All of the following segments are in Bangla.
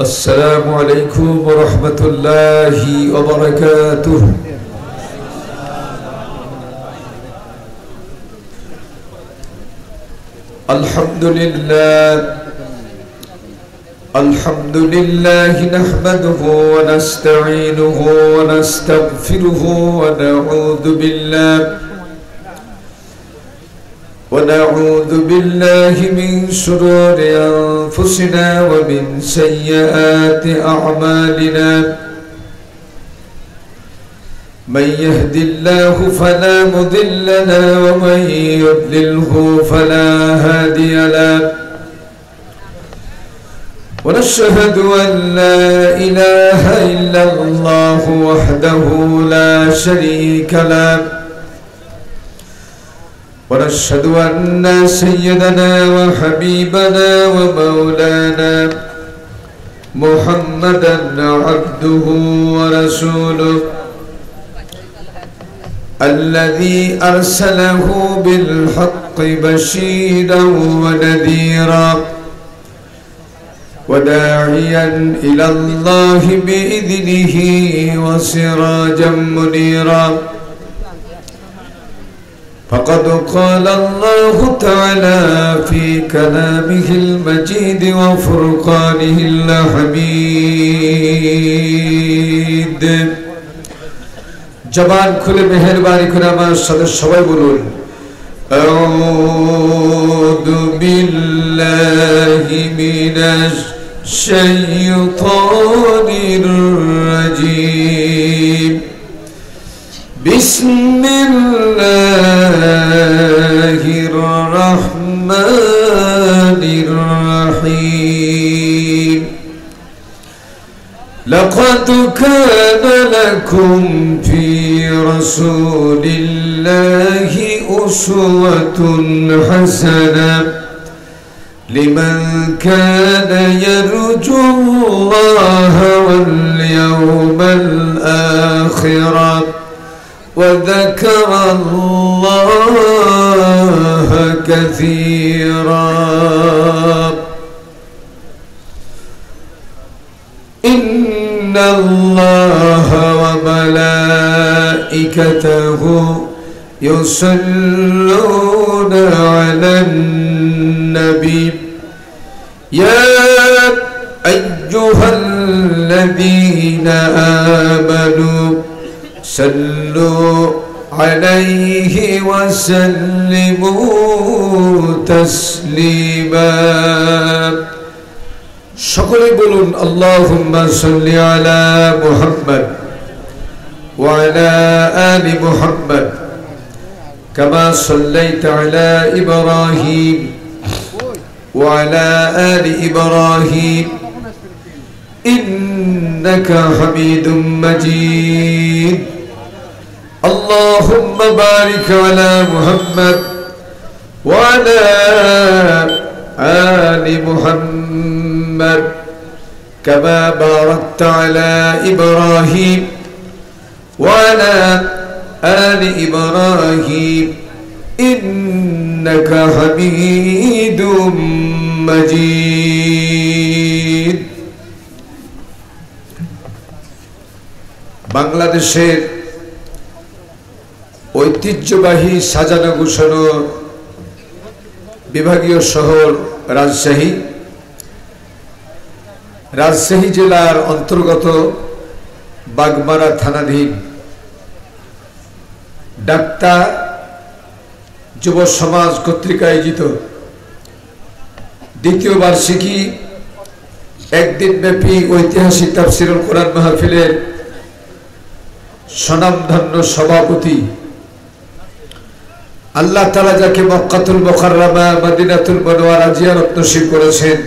السلام عليكم ورحمة الله وبركاته. الحمد لله نحمده ونستعينه ونستغفره ونعوذ بالله من شرور أنفسنا ومن سيئات أعمالنا. من يهد الله فلا مضل له ومن يضلله فلا هادي له. ونشهد أن لا إله إلا الله وحده لا شريك له. ونشهد أن سيدنا وحبيبنا ومولانا محمدا عبده ورسوله الذي أرسله بالحق بشيرا ونذيرا وداعيا إلى الله بإذنه وسراجا منيرا. فقد قال الله تعالى في كلامه المجيد وفرقانه الحميد. জবান খুলে মেহেরবানি করে আমার সাথে সবাই বলুন আউযু বিল্লাহি মিনাশ শাইতানির রাজীম। বিসমিল্লাহির রহমানির রহিম। لقد كان لكم في رسول الله أسوة حسنة لمن كان يرجو الله واليوم الآخر وذكر الله كثيرا. إن الله وملائكته يصلون على النبي يا أيها الذين آمنوا صلوا عليه وسلموا تسليما. সকলে বলুন আল্লাহুম্মা সাল্লি আলা মুহাম্মদ ওয়া আলা আলি মুহাম্মদ কামা সাল্লাইতা আলা ইব্রাহিম ওয়া আলা আলি ইব্রাহিম ইন্নাকা হামিদুম মাজিদ. আল্লাহুম্মা বারিক আলা মুহাম্মদ ওয়া আলা আলি মুহাম্মদ كما باركت على إبراهيم وعلى آل إبراهيم إنك حميد مجيد. বাংলাদেশের ঐতিহ্যবাহী সাজানো গোছানো বিভাগীয় শহর রাজশাহী, রাজশাহী জেলার অন্তর্গত বাগমারা থানাধীন ডাক্তার যুব সমাজ কর্তৃক আয়োজিত দ্বিতীয় বার্ষিকী একদিনব্যাপী ঐতিহাসিক তাফসীরুল কোরআন মাহফিলের স্বনামধন্য সভাপতি, আল্লাহ তাআলা যাকে মক্কাতুল মুকাররমা মদিনাতুল মুনাওয়ারা জিয়ারত নসিব করেছেন,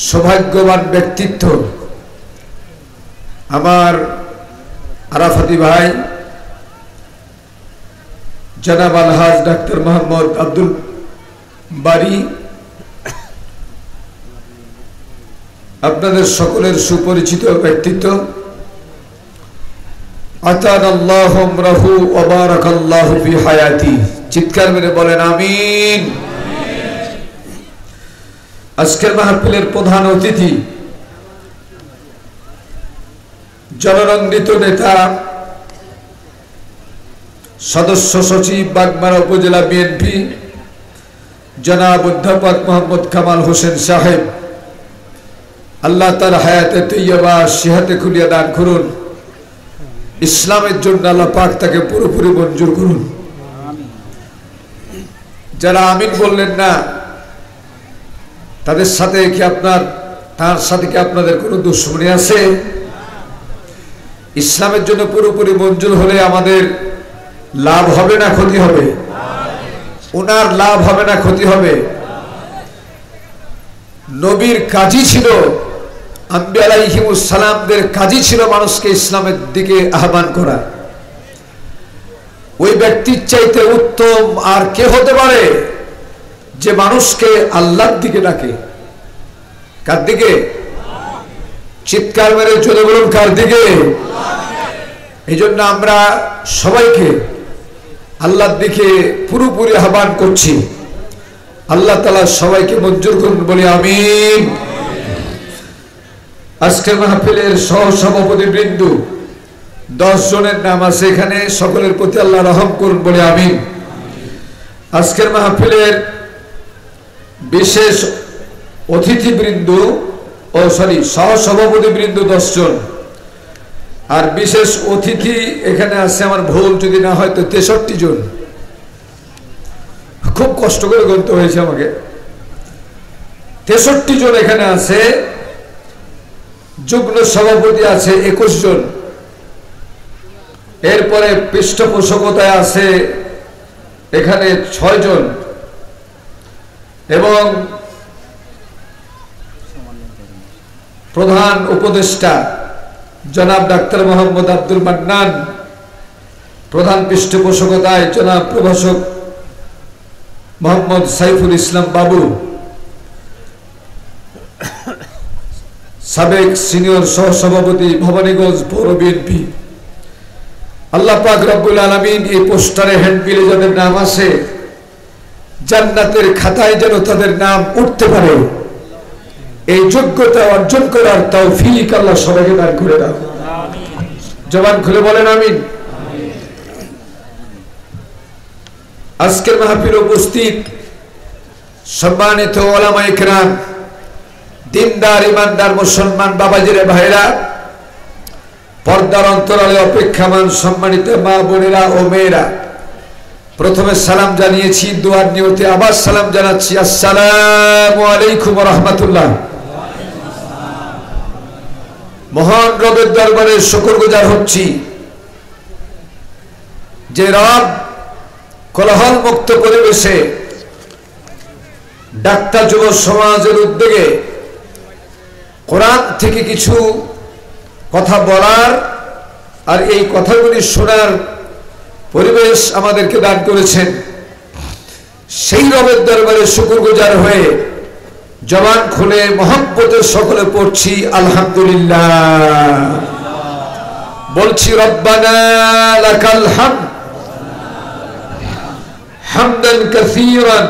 সৌভাগ্যবান ব্যক্তিত্ব আমার আরাফাতি ভাই জনাব আলহাজ ডাক্তার মোহাম্মদ আব্দুল বারী, আপনাদের সকলের সুপরিচিত ব্যক্তিত্ব। আতানাল্লাহু আমরাহু ওয়া বারাকাল্লাহু ফি হায়াতি। চিৎকার মেরে বলেন আমিন। আজকের মাহফিলের প্রধান অতিথি জননন্দিত নেতা সদস্য সচিব বাগমারা উপজেলা বিএনপি জনাব অধ্যাপক মোহাম্মদ কামাল হোসেন সাহেব, আল্লাহ তার হায়াতে তৈয়বা সিহাতে খুলিয়া দান করুন। ইসলামের জন্য আল্লাহ পাক তাকে পুরোপুরি মঞ্জুর করুন। যারা আমিন বললেন না তাদের সাথে কি তার সাথে কি আপনাদের কোনো দুশ্মনী আছে? ইসলামের জন্য পুরোপুরি মঞ্জুর হলে আমাদের লাভ হবে না ক্ষতি হবে? ওনার লাভ হবে না ক্ষতি হবে? নবীর কাজই ছিল, আম্বিয়া আলাইহিমুস সালামদের কাজই ছিল মানুষকে ইসলামের দিকে আহ্বান করা। ওই ব্যক্তির চাইতে উত্তম আর কে হতে পারে যে মানুষকে আল্লাহর দিকে ডাকে? কার দিকে? চিৎকার মেরে চলে বলুন, কার দিকে? এই জন্য আমরা সবাইকে আল্লাহর দিকে পুরোপুরি আহ্বান করছি। আল্লাহ তাআলা সবাইকে মঞ্জুর করুন, বলি আমিন। আজকের মাহফিলের সহসভাপতি বৃন্দ 10 জনের নাম আছে এখানে, সকলের প্রতি আল্লাহ রহম করুন, বলি আমিন। আজকের মাহফিলের বিশেষ অতিথিবৃন্দ সহসভাপতি বৃন্দ 10 জন, আর বিশেষ অতিথি এখানে আছে, আমার ভুল যদি না হয় তো 63 জন। খুব কষ্ট করে গণতে হয়েছে আমাকে। 63 জন এখানে আছে। যুগ্ম সভাপতি আছে 21 জন। এরপরে পৃষ্ঠপোষকতায় আছে এখানে 6 জন, এবং প্রধান উপদেষ্টা জনাব ডাক্তার মোহাম্মদ আব্দুল মান্নান, প্রধান পৃষ্ঠপোষকতায় জনাব প্রভাষক মোহাম্মদ সাইফুল ইসলাম বাবু, সাবেক সিনিয়র সহসভাপতি ভবানীগঞ্জ পৌর বিএনপি। আল্লাহ পাক রব্বুল আলামিন এই পোস্টারে হ্যান্ডবিলে যাদের নাম আছে জান্নাতের খাতায় যেন তাদের নাম উঠতে পারে, এই যোগ্যতা অর্জন করার তৌফিক আল্লাহ সবাইকে দান করে দাও। জবান খুলে বলেন আমিন। আজকের মাহফিলে উপস্থিত সম্মানিত ওলামা ইকরাম, দিনদার ইমানদার মুসলমান বাবাজিরা ভাইরা, পর্দার অন্তরালে অপেক্ষামান সম্মানিত মা বোনেরা ও মেয়েরা, প্রথমে সালাম জানিয়েছি, দোয়ার নিয়তে আবার সালাম জানাচ্ছি। আসসালামু আলাইকুম ওয়া রাহমাতুল্লাহ। মহান রবের দরবারে শুকরগুজার হচ্ছি যে রব কোলাহল মুক্ত পরিবেশে ডাক্তার যুব সমাজের উদ্যোগে কোরআন থেকে কিছু কথা বলার আর এই কথাগুলি শোনার পরিবেশ আমাদেরকে দান করেছেন। সেই রবের দরবারে শুকরগুজার হয়ে জবান খুলে মহব্বতের সকলে পড়ছি আলহামদুলিল্লাহ। বলছি রব্বানা লাকাল হামদ হামদান কাসীরান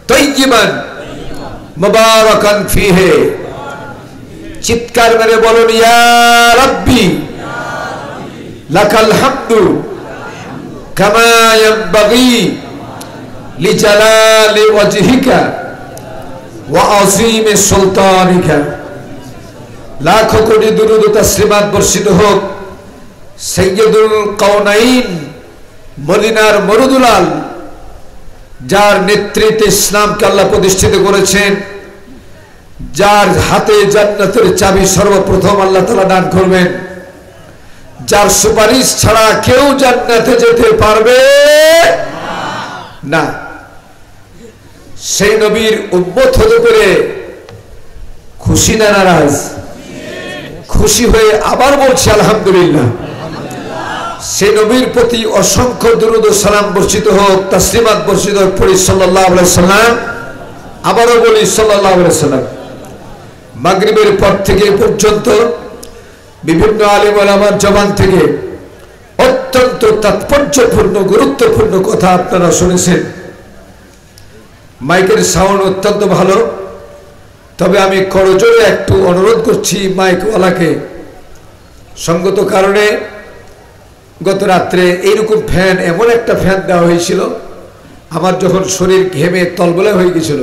তাইয়িবান মুবারাকান ফীহি। চিৎকার মেরে বলুন ইয়া রাব্বি লাকাল হামদু কামা ইয়ানবাগি লিজালালি ওয়াজহিকা ওয়া আযীমি সুলতানিকা। লাখ কোটি দুরূদ ও তাসলিমাত বর্ষিত হোক সাইয়্যিদুল কাওনাইন মদিনার মরুদুলাল, যার নেতৃত্বে ইসলামকে আল্লাহ প্রতিষ্ঠিত করেছেন, যার হাতে জান্নাতের চাবি সর্বপ্রথম আল্লাহ তাআলা দান করবেন, যার সুপারিশ ছাড়া কেউ জান্নাতে যেতে পারবে না। সেই নবীর উম্মত হতে পেরে খুশি না নারাজ? খুশি হয়ে আবার বলছি আলহামদুলিল্লাহ। সেই নবীর প্রতি অসংখ্য দুরূদ ও সালাম বর্ষিত হোক, তাসলিমাত বর্ষিত হোক, পড়ি সাল্লাল্লাহু আলাইহি সাল্লাম। আবারও বলি সাল্লাল্লাহু আলাইহি সাল্লাম। মাগরিবের পর থেকে পর্যন্ত বিভিন্ন আলেম ওলামার জবান থেকে অত্যন্ত তাৎপর্যপূর্ণ গুরুত্বপূর্ণ কথা আপনারা শুনেছেন। মাইকের সাউন্ড অত্যন্ত ভালো, তবে আমি করজোরে একটু অনুরোধ করছি মাইকওয়ালাকে সঙ্গত কারণে গত রাত্রে এইরকম ফ্যান, এমন একটা ফ্যান দেওয়া হয়েছিল, আমার যখন শরীর ঘেমে তলবলে হয়ে গেছিল,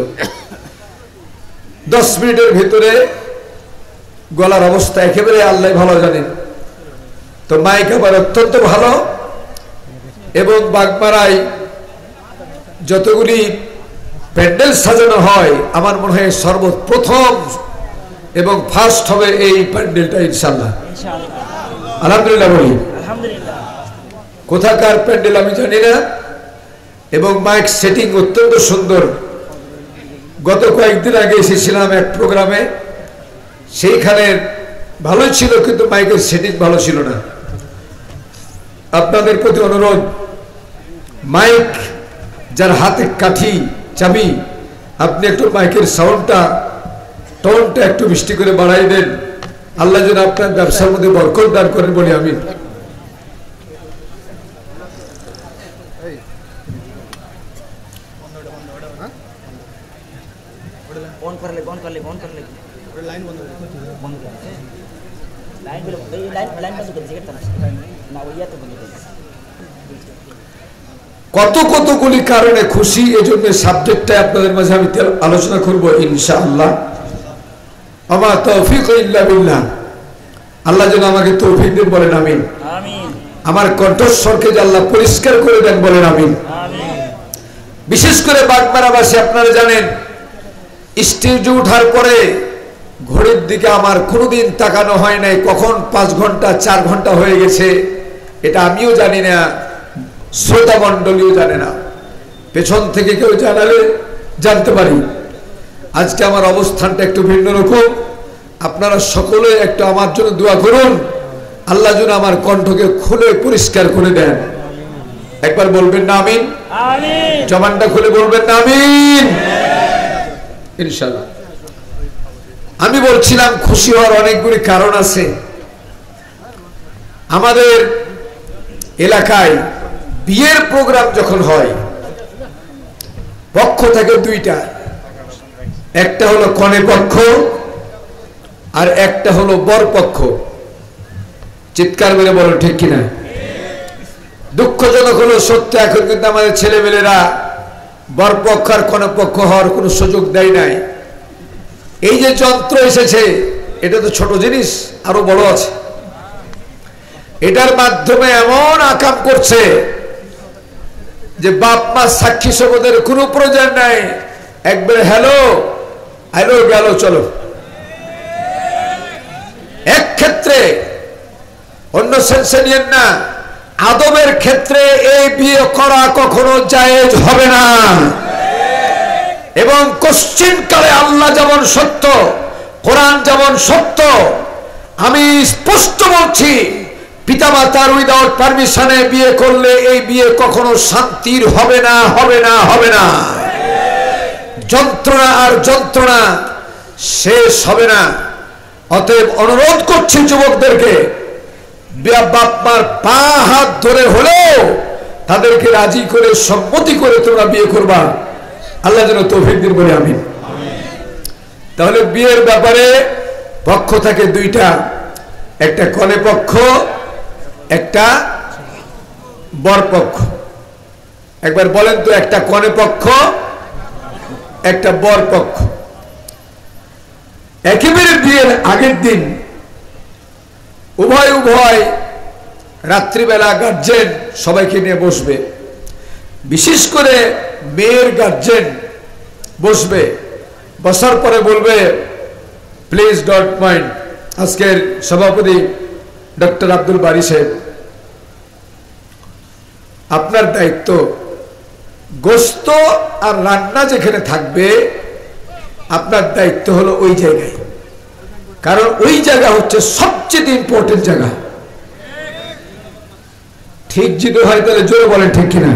10 মিনিটের ভিতরে গলার অবস্থা একেবারে আল্লাহ ভালো জানেন। তো মাইক আবার অত্যন্ত ভালো, এবং বাগমারায় যতগুলি প্যান্ডেল সাজানো হয় আমার মনে হয় সর্বপ্রথম এবং ফার্স্ট হবে এই প্যান্ডেলটা ইনশাআল্লাহ, আলহামদুলিল্লাহ বলি। কোথাকার প্যান্ডেল আমি জানি না, এবং মাইক সেটিং অত্যন্ত সুন্দর। গত কয়েকদিন আগে এসেছিলাম এক প্রোগ্রামে, সেইখানে ভালোই ছিল, কিন্তু মাইকের সেটিং ভালো ছিল না। আপনাদের প্রতি অনুরোধ, মাইক যার হাতে কাঠি চাবি, আপনি একটু মাইকের সাউন্ডটা, টোনটা একটু মিষ্টি করে বাড়াই দেন। আল্লাহ যেন আপনার ব্যবসার মধ্যে বরকত দান করেন বলি আমি। কতগুলি কারণে খুশি, এজন্য সাবজেক্টটা আপনাদের মাঝে আমি আলোচনা করব ইনশাআল্লাহ। আমা তৌফিক ইল্লা বিল্লাহ। আল্লাহ যেন আমাকে তৌফিক দেন বলেন আমিন। আমার কণ্ঠস্বরকে যে আল্লাহ পরিষ্কার করে দেন বলেন আমিন। বিশেষ করে বাগমারাবাসী, আপনারা জানেন স্টেজে ওঠার পরে ঘড়ির দিকে আমার কোনোদিন তাকানো হয় নাই, কখন 5 ঘন্টা 4 ঘন্টা হয়ে গেছে এটা আমিও জানি না, শ্রোতা মণ্ডলীও জানে না, পেছন থেকে কেউ জানালে জানতে পারি। আজকে আমার অবস্থানটা একটু ভিন্ন রকম। আপনারা সকলে একটু আমার জন্য দোয়া করুন, আল্লাহ যেন আমার কণ্ঠকে খুলে পরিষ্কার করে দেন। একবার বলবেন না আমিন? জবানটা খুলে বলবেন না আমিন? ইনশাআল্লাহ। আমি বলছিলাম খুশি হওয়ার অনেকগুলি কারণ আছে। আমাদের এলাকায় বিয়ের প্রোগ্রাম যখন হয়, পক্ষ থাকে 2টা, একটা হলো কনে পক্ষ আর একটা হলো বর পক্ষ। চিৎকার করে বলো ঠিক কিনা? দুঃখজনক হলো সত্য, এখন কিন্তু আমাদের ছেলেমেয়েরা বর পক্ষ আর কনে পক্ষ হওয়ার কোনো সুযোগ দেয় নাই। এই যে যন্ত্র এসেছে, এটা তো ছোট জিনিস, আরো বড় আছে। এটার মাধ্যমে এমন আকাম করছে যে বাপ মা সাক্ষী শপথের কোনো প্রয়োজন নাই, একবারে হ্যালো হ্যালো গেল চলো। এক ক্ষেত্রে, অন্য সেন্সে নিয়েন না, আদবের ক্ষেত্রে এই বিয়ে করা কখনো জায়েজ হবে না। এবং কোশ্চিন কালে আল্লাহ যেমন সত্য, কোরআন যেমন সত্য, আমি স্পষ্ট বলছি, পিতামাতার উইদাউট পারমিশনে বিয়ে করলে এই বিয়ে কখনো শান্তির হবে না, হবে না, হবে না। যন্ত্রণা আর যন্ত্রণা শেষ হবে না। অতএব অনুরোধ করছি যুবকদেরকে, বাপ মার পা হাত ধরে হলেও তাদেরকে রাজি করে সম্মতি করে তোমরা বিয়ে করবা। আল্লাহ যেন তৌফিক দিন বলে আমিন। তাহলে বিয়ের ব্যাপারে পক্ষ থাকে 2টা, একটা কনে পক্ষ, একটা বর পক্ষ। একবার বলেন তো, একটা কনে পক্ষ, একটা বর পক্ষ। একেবারে বিয়ের আগের দিন উভয় রাত্রিবেলা গার্জেন সবাইকে নিয়ে বসবে, বিশেষ করে মেয়ের গার্জেন বসবে। বসার পরে বলবে, প্লিজ ডোন্ট মাইন্ড, আজকের সভাপতি ডক্টর আব্দুল বারী সাহেব, আপনার দায়িত্ব গোস্ত আর রান্না যেখানে থাকবে, আপনার দায়িত্ব হলো ওই জায়গায়, কারণ ওই জায়গা হচ্ছে সবচেয়ে ইম্পর্টেন্ট জায়গা। ঠিক যদি হয় তাহলে জোরে বলেন ঠিক কিনা?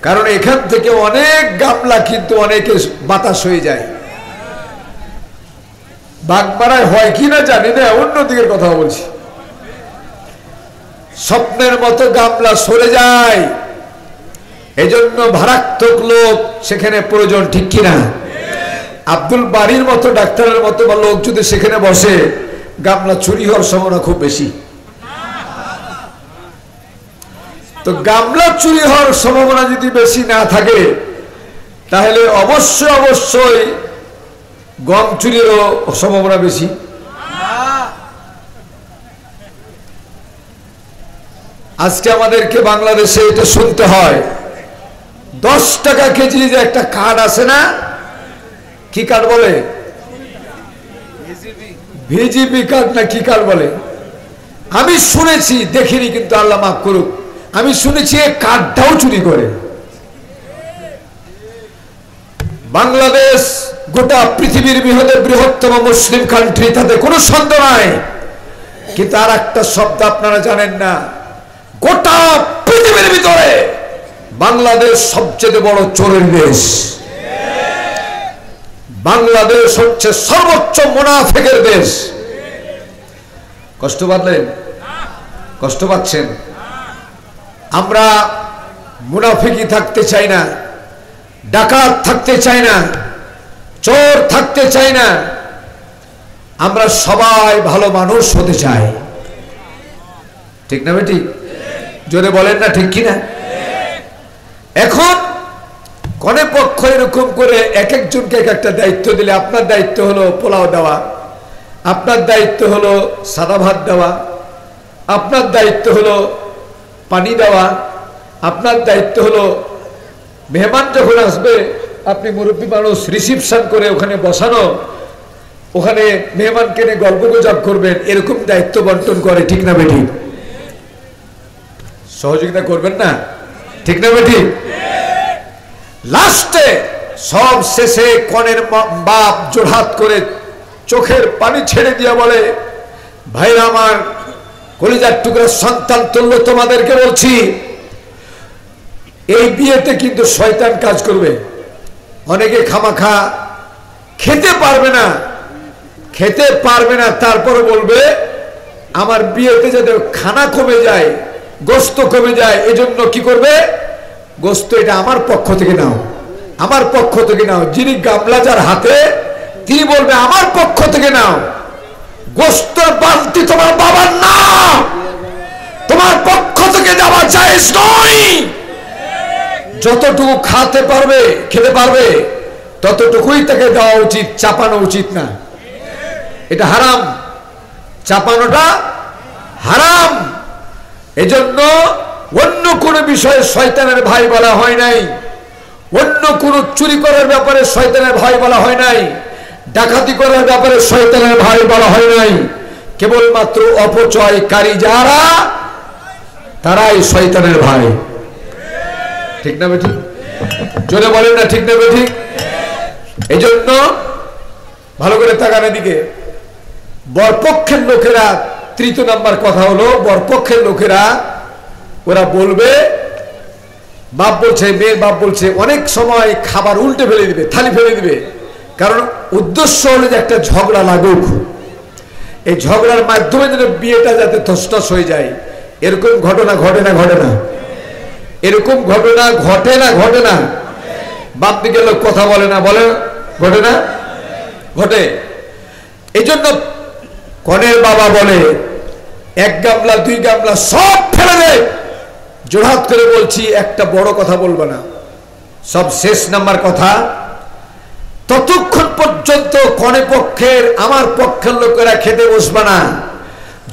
কারণ এখান থেকে অনেক গামলা কিন্তু অনেকে বাতাস হয়ে যায়। বাগমারায় হয় কিনা জানি না, অন্যদিকের কথা বলছি। স্বপ্নের মতো গামলা সরে যায়, এজন্য ভারাক্তক লোক সেখানে প্রয়োজন, ঠিক কিনা? আব্দুল বারীর মতো, ডাক্তারের মতো বা লোক যদি সেখানে বসে, গামলা চুরি হওয়ার সম্ভাবনা খুব বেশি। তো গামলা চুরি হওয়ার সম্ভাবনা যদি বেশি না থাকে তাহলে অবশ্যই গম চুরিরও সম্ভাবনা বেশি। আজকে আমাদেরকে বাংলাদেশে এটা শুনতে হয়, 10 টাকা কেজি যে একটা কার্ড আছে না, কি কার্ড বলে, ভিজিপি কার্ড না কি কার্ড বলে, আমি শুনেছি, দেখিনি, কিন্তু আল্লাহ মাফ করুক, আমি শুনেছি এই কার্ডটাও চুরি করে। বাংলাদেশ গোটা পৃথিবীর বৃহত্তম মুসলিম কান্ট্রি, তাতে কোনো সন্দেহ নাই, কিন্তু আর একটা শব্দ আপনারা জানেন না, গোটা পৃথিবীর ভিতরে বাংলাদেশ সবচেয়ে বড় চোরের দেশ। বাংলাদেশ হচ্ছে সর্বোচ্চ মুনাফিকের দেশ। কষ্ট পাচ্ছেন? কষ্ট পাচ্ছেন? আমরা মুনাফিকি থাকতে চাই না, ডাকাত থাকতে চাই না, চোর থাকতে চাই না, আমরা সবাই ভালো মানুষ হতে চাই। ঠিক না বেটি? জোরে বলেন না ঠিক কিনা? এখন কোন পক্ষ এরকম করে এক একজনকে এক একটা দায়িত্ব দিলে, আপনার দায়িত্ব হলো পোলাও দেওয়া, আপনার দায়িত্ব হলো সাদা ভাত দেওয়া, আপনার দায়িত্ব হলো পানি দেওয়া, আপনার দায়িত্ব হলো মেহমান যখন আসবে আপনি মুরব্বী মানুষ রিসিপশন করে ওখানে বসানো, ওখানে মেহমানকে নিয়ে গল্পগুজব করবেন, এরকম দায়িত্ব বন্টন করে। ঠিক না বেটি? সহযোগিতা করবেন না? ঠিক না বেটি? লাস্টে সব শেষে কনের বাপ জোড়হাত করে চোখের পানি ছেড়ে দিয়া বলে, ভাইরা আমার, কলিজার টুকরা সন্তান তুল্য তোমাদেরকে বলছি, এই বিয়েতে কিন্তু শয়তান কাজ করবে। অনেকে খামাখা খেতে পারবে না, তারপরে বলবে আমার বিয়েতে যাতে খানা কমে যায়, গোস্ত কমে যায়, এজন্য কি করবে, গোস্ত এটা আমার পক্ষ থেকে নাও, আমার পক্ষ থেকে নাও। যিনি গামলা যার হাতে, তিনি বলবে আমার পক্ষ থেকে নাও। গোস্তের বালতি তোমার বাবার না, তোমার পক্ষ থেকে যাওয়া জায়েজ নয়। যতটুকু খেতে পারবে ততটুকুই তাকে দেওয়া উচিত, চাপানো উচিত না। এটা হারাম, চাপানোটা হারাম। এজন্য অন্য কোনো বিষয়ে শয়তানের ভাই বলা হয় নাই, অন্য কোনো চুরি করার ব্যাপারে শয়তানের ভাই বলা হয় নাই, ডাকাতি করার ব্যাপারে শয়তানের ভাই বলা হয় নাই। কেবলমাত্র অপচয়কারী যারা, তারাই শয়তানের ভাই। ঠিক না বেঠিক? জোরে বলেন না ঠিক না বেঠিক? এই জন্য ভালো করে তাকান এদিকে। বরপক্ষের লোকেরা, তৃতীয় নাম্বার কথা হলো, বরপক্ষের লোকেরা ওরা বলবে, বাপ বলছে, মেয়ের বাপ বলছে, অনেক সময় খাবার উল্টে ফেলে দিবে, থালি ফেলে দিবে, কারণ উদ্দেশ্য হলো যে একটা ঝগড়া লাগুক, এই ঝগড়ার মাধ্যমে যেন বিয়েটা যাতে তছনছ হয়ে যায়। এরকম ঘটনা ঘটে না? ঘটে না? এরকম ঘটনা ঘটে না? বাপ দিকে লোক কথা বলে না, বলে ঘটে না? ঘটে। এই জন্য কনের বাবা বলে, 1 গামলা 2 গামলা সব ফেলে দে। জোড়হাত করে বলছি, একটা বড় কথা বলবো না, সব শেষ নাম্বার কথা, ততক্ষণ পর্যন্ত কনে পক্ষের, আমার পক্ষের লোকেরা খেতে বসবে না,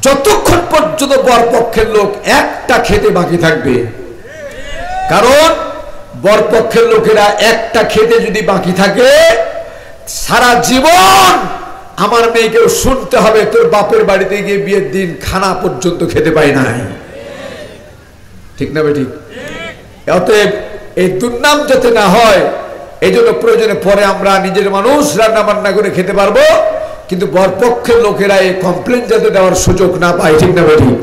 যতক্ষণ পর্যন্ত বর পক্ষের লোক একটা খেতে বাকি থাকবে। কারণ বরপক্ষের লোকেরা একটা খেতে যদি বাকি থাকে, সারা জীবন আমার মেয়েকেও শুনতে হবে তোর বাপের বাড়িতে গিয়ে বিয়ের দিন খানা পর্যন্ত খেতে পাই নাই। ঠিক না বেঠিক? অতএব এই দুর্নাম যাতে না হয়, এই জন্য প্রয়োজনে পরে আমরা নিজের মানুষ রান্না বান্না করে খেতে পারবো, কিন্তু বরপক্ষের লোকেরা এই কমপ্লেন যাতে দেওয়ার সুযোগ না পায়। ঠিক না বেঠিক?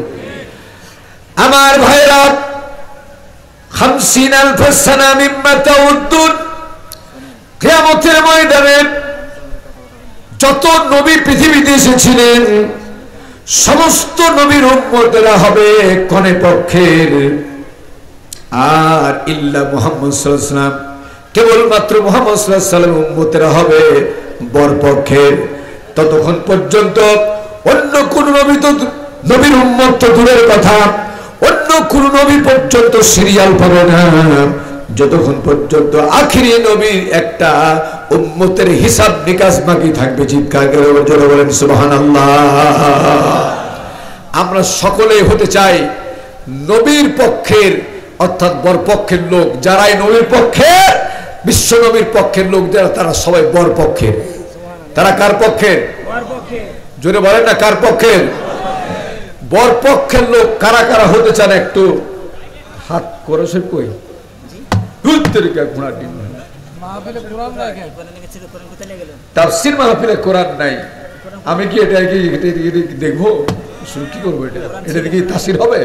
আমার ভাইরা, 50,000 সানা মিম্মা তাউদ্দুন, কিয়ামতের ময়দানে যত নবী পৃথিবীতে এসেছিলেন, সমস্ত নবীর উম্মতেরা হবে কনে পক্ষের, আর ইল্লা মুহাম্মদ সাল্লাল্লাহু আলাইহি ওয়াসাল্লাম, কেবলমাত্র মুহাম্মদ সাল্লাল্লাহু আলাইহি ওয়াসাল্লাম উম্মতেরা হবে বর পক্ষের। ততক্ষণ পর্যন্ত অন্য কোন নবী তো নবীর উম্মত তো দূরের কথা, অন্য কোন নবী পর্যন্ত সিরিয়াল পাবে না যতক্ষণ পর্যন্ত আখিরি নবীর একটা উম্মতের হিসাব নিকাশ বাকি থাকবে। চিৎকার করে জোরে বলেন সুবহানাল্লাহ। আমরা সকলেই হতে চাই নবীর পক্ষের, অর্থাৎ বরপক্ষের লোক। যারাই নবীর পক্ষের, বিশ্ব নবীর পক্ষের লোক যারা, তারা সবাই বরপক্ষের। তারা কার পক্ষের? জোরে বলেন না, কার পক্ষের? বরপক্ষের লোক কারা কারা হতে চান একটু হাত করে সে কই তাফসীর মাহফিলে কোরআন নাই, আমি কি এটা দেখবো? কি করবো? এটা কি তাফসীর হবে?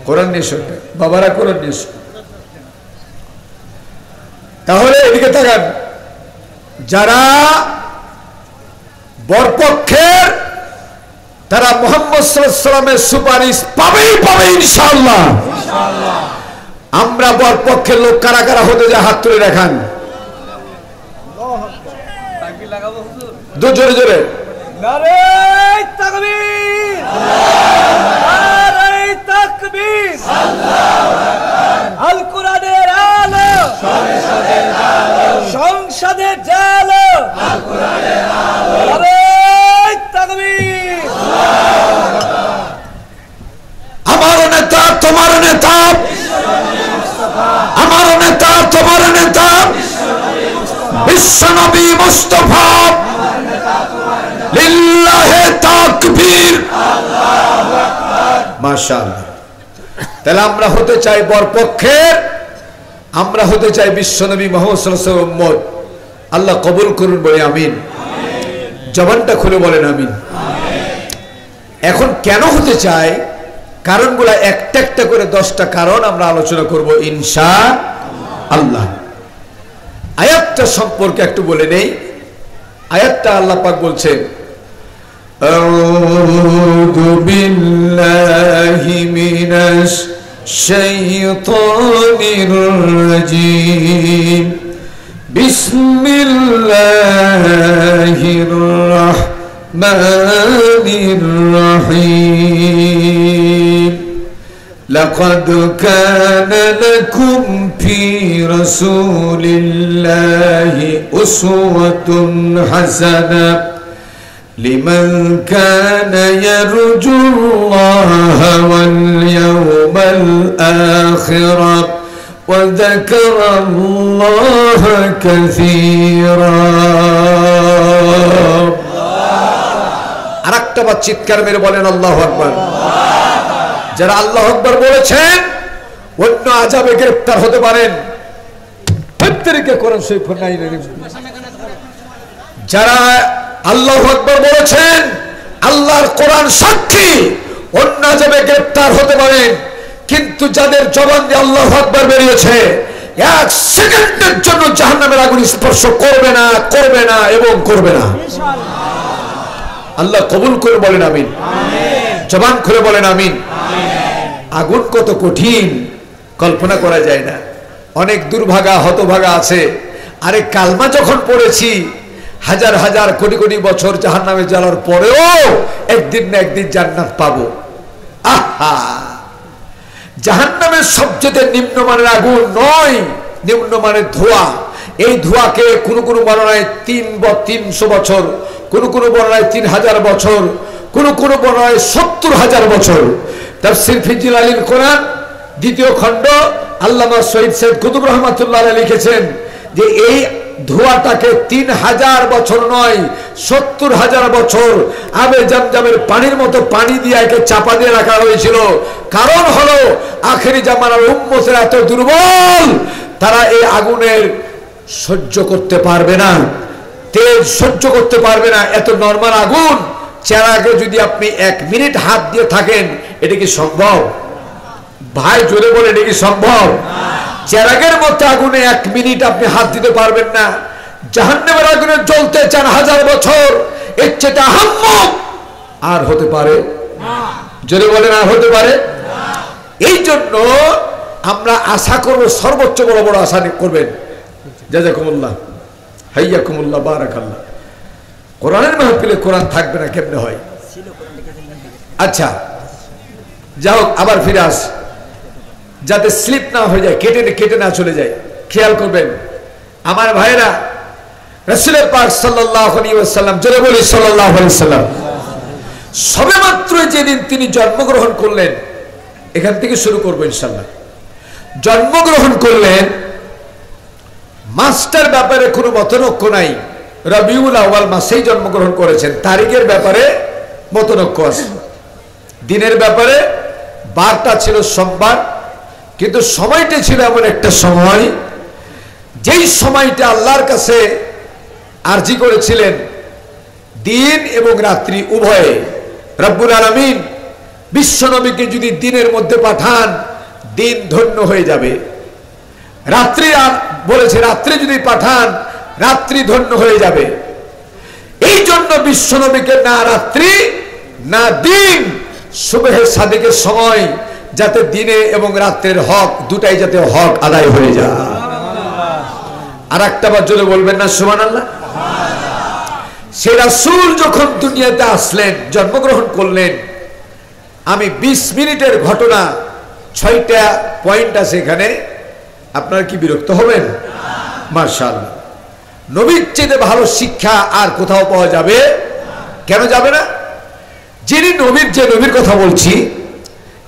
কোরআন নিয়ে এসো বাবারা, কোরআন নিয়ে এসো। তাহলে এদিকে তাকান, যারা বরপক্ষের তারা মুহাম্মদ সাল্লাল্লাহু আলাইহি ওয়াসাল্লামের সুপারিশ পাবেই পাবে ইনশাআল্লাহ। আমরা বরপক্ষের লোক কারা কারা হতে যায় হাত তুলে দেখান। জোরে জোরে নারে তাকবীর, নারে তাকবীর, আল্লাহু আকবার। আল কোরআনের আলো সংসদের জালো, আল কোরআনের আলো, নারে তাকবীর। আমার নেতা তোমার নেতা, আমার নেতা তোমার নেতা, বিশ্বনবী মুস্তাফা, লিল্লাহে তাকবীর, আল্লাহু আকবার। মাশাআল্লাহ। তাহলে আমরা হতে চাই বরপক্ষের, আমরা হতে চাই বিশ্বনবী মুহাম্মদ সাল্লাল্লাহু আলাইহি ওয়াসাল্লাম উম্মত। আল্লাহ কবুল করুন, বলে আমিন। জবানটা খুলে বলেন আমিন। এখন কেন হতে চাই, কারণগুলো একটা একটা করে 10টা কারণ আমরা আলোচনা করব ইনশাআল্লাহ। আয়াতটা সম্পর্কে একটু বলে নেই। আয়াতটা আল্লাহ পাক বলছেন, আউযু বিল্লাহি মিনাশ শাইতানির রাজীম, বিসমিল্লাহির রাহমানির রহিম। لقد كان لكم في رسول الله أسوة حسنة لمن كان يرجو الله واليوم الآخر وذكر الله كثيرا। আরেকটা বার চিৎকার মেরে বলেন আল্লাহু আকবার। যারা আল্লাহু আকবার বলেছেন অন্য আযাবে গ্রেফতার হতে পারেন। যারা আল্লাহু আকবার বলেছেন, আল্লাহর কোরআন সাক্ষী, অন্য আযাবে গ্রেফতার হতে পারেন। কিন্তু যাদের জবান দিয়ে আল্লাহু আকবার বেরিয়েছে, 1 সেকেন্ডের জন্য জাহান্নামের আগুন স্পর্শ করবে না, করবে না এবং করবে না। আল্লাহ কবুল করে বলেন আমিন। জবান খুলে বলেন আমিন। আগুন কত কঠিন কল্পনা করা যায় না। অনেক দুর্ভাগা হতভাগা আছে। আরে কালমা যখন পড়েছি, হাজার হাজার কোটি কোটি বছর জাহান্নামে জ্বালার পরেও একদিন না একদিন জান্নাত পাবো। আহা, জাহান্নামের সবচেয়ে নিম্নমানের আগুন নয়, নিম্নমানের ধোঁয়া। এই ধোঁয়াকে কোনো কোনো বর্ণনায় 300 বছর, কোনো কোনো বর্ণনায় 3000 বছর, কোনো কোনো বর্ণনায় 70,000 বছর। তাফসীর ফি জিলালিল কোরআন 2য় খণ্ড আল্লামা শহীদ সৈয়দ কুতুব রহমাতুল্লাহ আলাইহি লিখেছেন যে এই ধোঁয়াটাকে 3000 বছর নয়, 70,000 বছর আবে জামজামের পানির মতো পানি দিয়ে একে চাপা দিয়ে রাখা হয়েছিল। কারণ হলো আখেরি জামানার উম্মতেরা এত দুর্বল, তারা এই আগুনের সহ্য করতে পারবে না, তেজ সহ্য করতে পারবে না। এত নরমাল আগুন, চেরাগে যদি আপনি 1 মিনিট হাত দিয়ে থাকেন, এটা কি সম্ভব? ভাই জোরে বলে, এটা কি সম্ভব? চেরাগের মধ্যে আগুনে 1 মিনিট আপনি হাত দিতে পারবেন না। জাহান্নামের আগুনে জ্বলতে চান 1000 বছর, এর চেয়ে আহাম্মক আর হতে পারে? জোরে বলেন, আর হতে পারে? এই জন্য আমরা আশা করব, সর্বোচ্চ বড় বড় আশা করবেন। জাযাকুমুল্লাহ, হাইয়াকুমুল্লাহ, বারাকাল্লাহ। কোরআনের মাহফিলে কোরআন থাকবে না কেমনে হয়? আচ্ছা যাও, আবার ফিরে আস, যাতে স্লিপ না হয়ে যায়, কেটে না চলে যায়। খেয়াল করবেন আমার ভাইরা, রাসূল পাক সাল্লাল্লাহু আলাইহি ওয়াসাল্লাম, জোরে বলি সাল্লাল্লাহু আলাইহি ওয়াসাল্লাম, সবেমাত্র যেদিন তিনি জন্মগ্রহণ করলেন, এখান থেকে শুরু করবো ইনশাআল্লাহ। জন্মগ্রহণ করলেন, মাসটার ব্যাপারে কোনো মতনৈক্য নাই, রবিউল আউয়াল মাসেই জন্মগ্রহণ করেছেন। তারিখের ব্যাপারে মতনৈক্য আছে, দিনের ব্যাপারে বারটা ছিল সোমবার, কিন্তু সময়টা ছিল এমন একটা সময়, যেই সময়টা আল্লাহর কাছে আরজি করেছিলেন দিন এবং রাত্রি উভয়ে। রব্বুল আলামিন বিশ্ব নবীকে যদি দিনের মধ্যে পাঠান, দিন ধন্য হয়ে যাবে। রাত্রি বলেছে, রাত্রি যদি পাঠান, রাত্রি ধন্য হয়ে যাবে। এই জন্য বিশ্ব নবীকে না রাত্রি না দিন, সুবহে সাদিকের সময়, যাতে দিনে এবং রাত্রের হক দুটাই যাতে হক আদায় হয়ে যায়। আর একটা বার জোরে বলবেন না সুবহানাল্লাহ? সে রাসূল যখন দুনিয়াতে আসলেন, জন্মগ্রহণ করলেন, আমি 20 মিনিটের ঘটনা, 6টা পয়েন্ট আছে এখানে, আপনারা কি বিরক্ত হবেন? মাশাআল্লাহ, নবীর চেয়ে ভালো শিক্ষা আর কোথাও পাওয়া যাবে? কেন যাবে না? যিনি নবীর, যে নবীর কথা বলছি,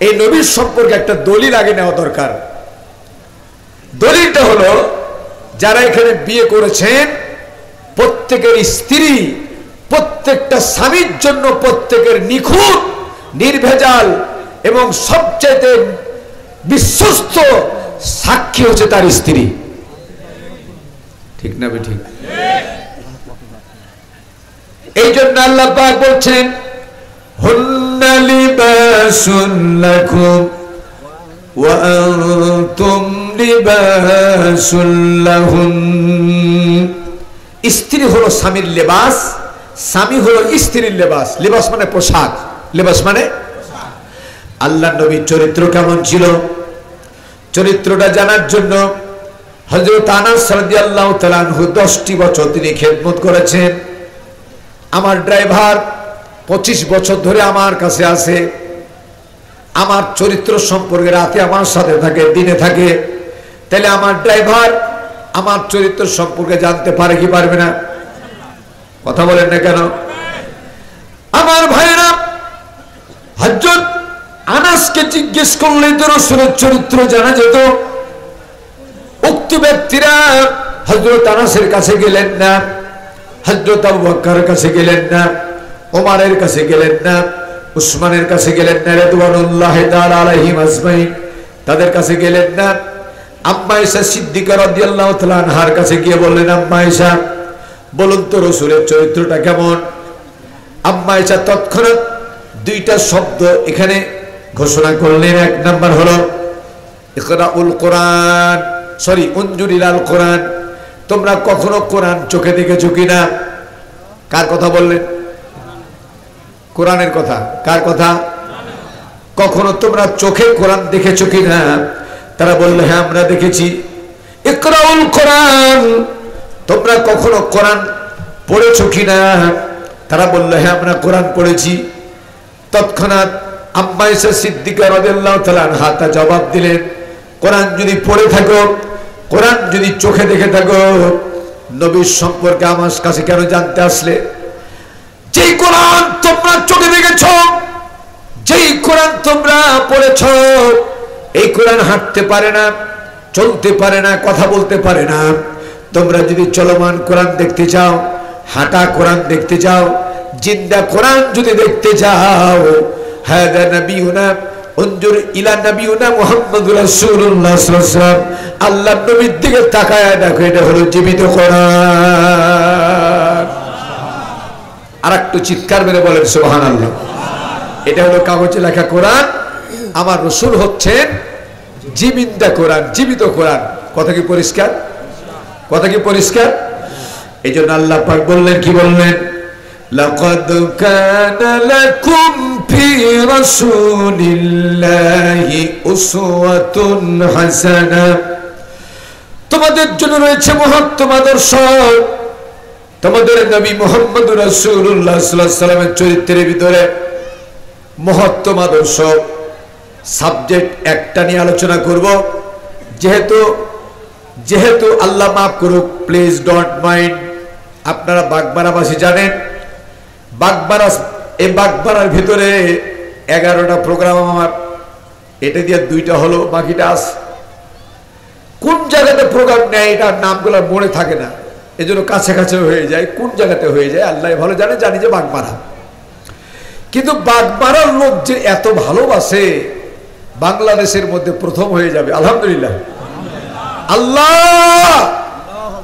এই নবীর সম্পর্কে একটা দলিল আগে নেওয়া দরকার। দলিলটা হলো, যারা এখানে বিয়ে করেছেন, প্রত্যেকের স্ত্রী প্রত্যেকটা স্বামীর জন্য প্রত্যেকের নিখুঁত, নির্ভেজাল এবং সবচেয়ে বিশ্বস্ত সাক্ষী হচ্ছে তার স্ত্রী। ঠিক না ঠিক? এই জন্য আল্লাহ পাক বলছেন, হুন্না লিবাসুন লাকুম ওয়া আনতুম লিবাসুল লাহুন। স্ত্রী হলো স্বামীর লেবাস, স্বামী হলো স্ত্রীর লেবাস। লেবাস মানে পোশাক, লেবাস মানে। আল্লাহর নবীর চরিত্র কেমন ছিল, চরিত্রটা জানার জন্য হযরত আনাস রাদিয়াল্লাহু তাআলা আনহু 10টি বছর তিনি খেদমত করেছেন। আমার ড্রাইভার 25 বছর ধরে আমার কাছে আছে, আমার চরিত্র সম্পর্কে রাতে আমার সাথে থাকে, দিনে থাকে। তাহলে আমার ড্রাইভার আমার চরিত্র সম্পর্কে জানতে পারে কি পারবে না? কথা বলেন না কেন? আমার ভাইরা, হযরত আনাসকে জিজ্ঞেস করলে তো রাসূলের চরিত্র জানা যেত। উক্ত ব্যক্তিরা হযরত আনাসের কাছে গেলেন না, হযরত আবু বকরের কাছে গেলেন না, ওমরের কাছে গেলেন না, উসমানের কাছে গেলেন না, রাদিয়াল্লাহু তাআলা আলাইহিম আজমাইন, তাদের কাছে গেলেন না। আম্মা আয়েশা সিদ্দিকা রাদিয়াল্লাহু তাআলা আনহার কাছে গিয়ে বললেন, আম্মা আয়েশা বলুন তো রাসূলের চরিত্রটা কেমন? আম্মা আয়েশা তৎক্ষণাৎ 2টা শব্দ এখানে ঘোষণা করলেন। 1 নাম্বার হলো ইকরাউল কোরআন, উনজুর ইলাল কোরআন। তোমরা কখনো কোরআন চোখে দেখেছো কিনা? কার কথা বললেন? কোরআনের কথা। কার কথা? কখনো তোমরা চোখে কোরআন দেখেছো কিনা? তারা বলল, হ্যাঁ আমরা দেখেছি। ইকরাউল কোরআন, তোমরা কখনো কোরআন পড়েছো কিনা? তারা বলল, হ্যাঁ আমরা কোরআন পড়েছি। তৎক্ষণাৎ আম্মা আয়েশা সিদ্দিকা রাদিয়াল্লাহু তাআলা আনহা তা জবাব দিলেন, কোরআন যদি পড়ে থাকো, কোরআন যদি চোখে দেখে থাকো, নবীর সম্পর্কে আমার কাছে কেন জানতে আসলে? যেই কোরআন তোমরা চোখে দেখেছো, যেই কোরআন তোমরা পড়েছো, এই কোরআন হাঁটতে পারে না, চলতে পারে না, কথা বলতে পারে না। তোমরা যদি চলমান কোরআন দেখতে চাও, হাঁটা কোরআন দেখতে চাও, জিন্দা কোরআন যদি দেখতে চাও, হাদা নবিয়ুনা উনজুর ইলা নবিয়ুনা মুহাম্মদুর রাসূলুল্লাহ সাল্লাল্লাহু আলাইহি ওয়াসাল্লাম, আল্লাহর নবীর দিকে তাকায় দেখো, এটা হলো জীবিত কোরআন। আর একটু চিৎকার মেরে বলেন সুবহানাল্লাহ। এটা হলো কাগজে লেখা কোরআন, আমার রাসূল হচ্ছেন জীবিত কোরআন, জীবিত কোরআন। কথা কি পরিষ্কার? কথা কি পরিষ্কার? এই জন্য আল্লাহ পাক বললেন, কি বললেন? লাকাদ কানা লাকুম ফি রাসূলিল্লাহি উসওয়াতুন হাসানাহ, তোমাদের জন্য রয়েছে মহত্তম আদর্শ। তোমাদের নবী মুহাম্মদ রাসূলুল্লাহ সাল্লাল্লাহু আলাইহি ওয়াসাল্লামের চরিত্রের ভিতরে মহত্তম আদর্শ সাবজেক্ট একটা নিয়ে আলোচনা করব। যেহেতু আল্লাহ মাফ করুক, প্লিজ ডোন্ট মাইন্ড। আপনারা বাগবাড়াবাসী জানেন, এই বাগবাড়ার ভিতরে 11টা প্রোগ্রাম আমার, এটা দিয়ে 2টা হলো, বাকিটা আছে। কোন জায়গাতে প্রোগ্রাম নেয় এটার নামগুলো মনে থাকে না, এজন্য কাছে কাছে হয়ে যায়। কোন জায়গাতে হয়ে যায় আল্লাহ ভালো জানে, জানি যে বাগবাড়া। কিন্তু বাগবাড়ার লোক যে এত ভালোবাসে, বাংলাদেশের মধ্যে প্রথম হয়ে যাবে আলহামদুলিল্লাহ। আল্লাহ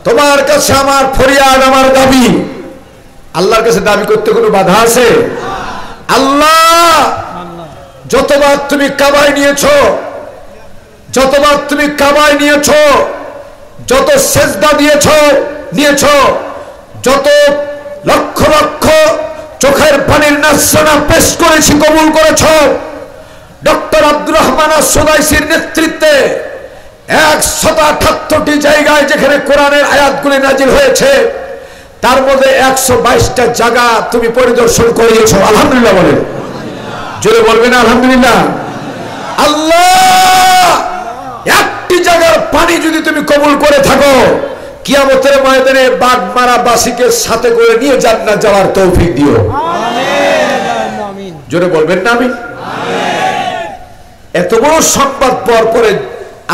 তোমার কাছে আমার ফরিয়াদ, আমার দাবি। আল্লাহর কাছে দাবি করতে কোনো বাধা আছে? আল্লাহ যতবার তুমি কাবায় নিয়েছো, যতবার তুমি কাবায় নিয়েছো, যত সেজদা নিয়েছো, যত লক্ষ লক্ষ চোখের পানির নাসনা পেশ করেছি, কবুল করেছো। ডক্টর আব্দুর রহমান সুদাইসির নেতৃত্বে 178টি জায়গায় যেখানে কোরআনের আয়াতগুলি নাজিল হয়েছে, তার মধ্যে 122টা জায়গা তুমি পরিদর্শন করিয়েছো আলহামদুলিল্লাহ বলেন। জোরে বলবেন আলহামদুলিল্লাহ। আল্লাহ একটি জায়গার পানি যদি তুমি কবুল করে থাকো, কিয়ামতের ময়দানে বাগমারাবাসীকে সাথে করে নিয়ে জান্নাত যাওয়ার তৌফিক দিও আমিন। জোরে বলবেন না আমিন। এত বড় সংবাদ পাওয়ার পরে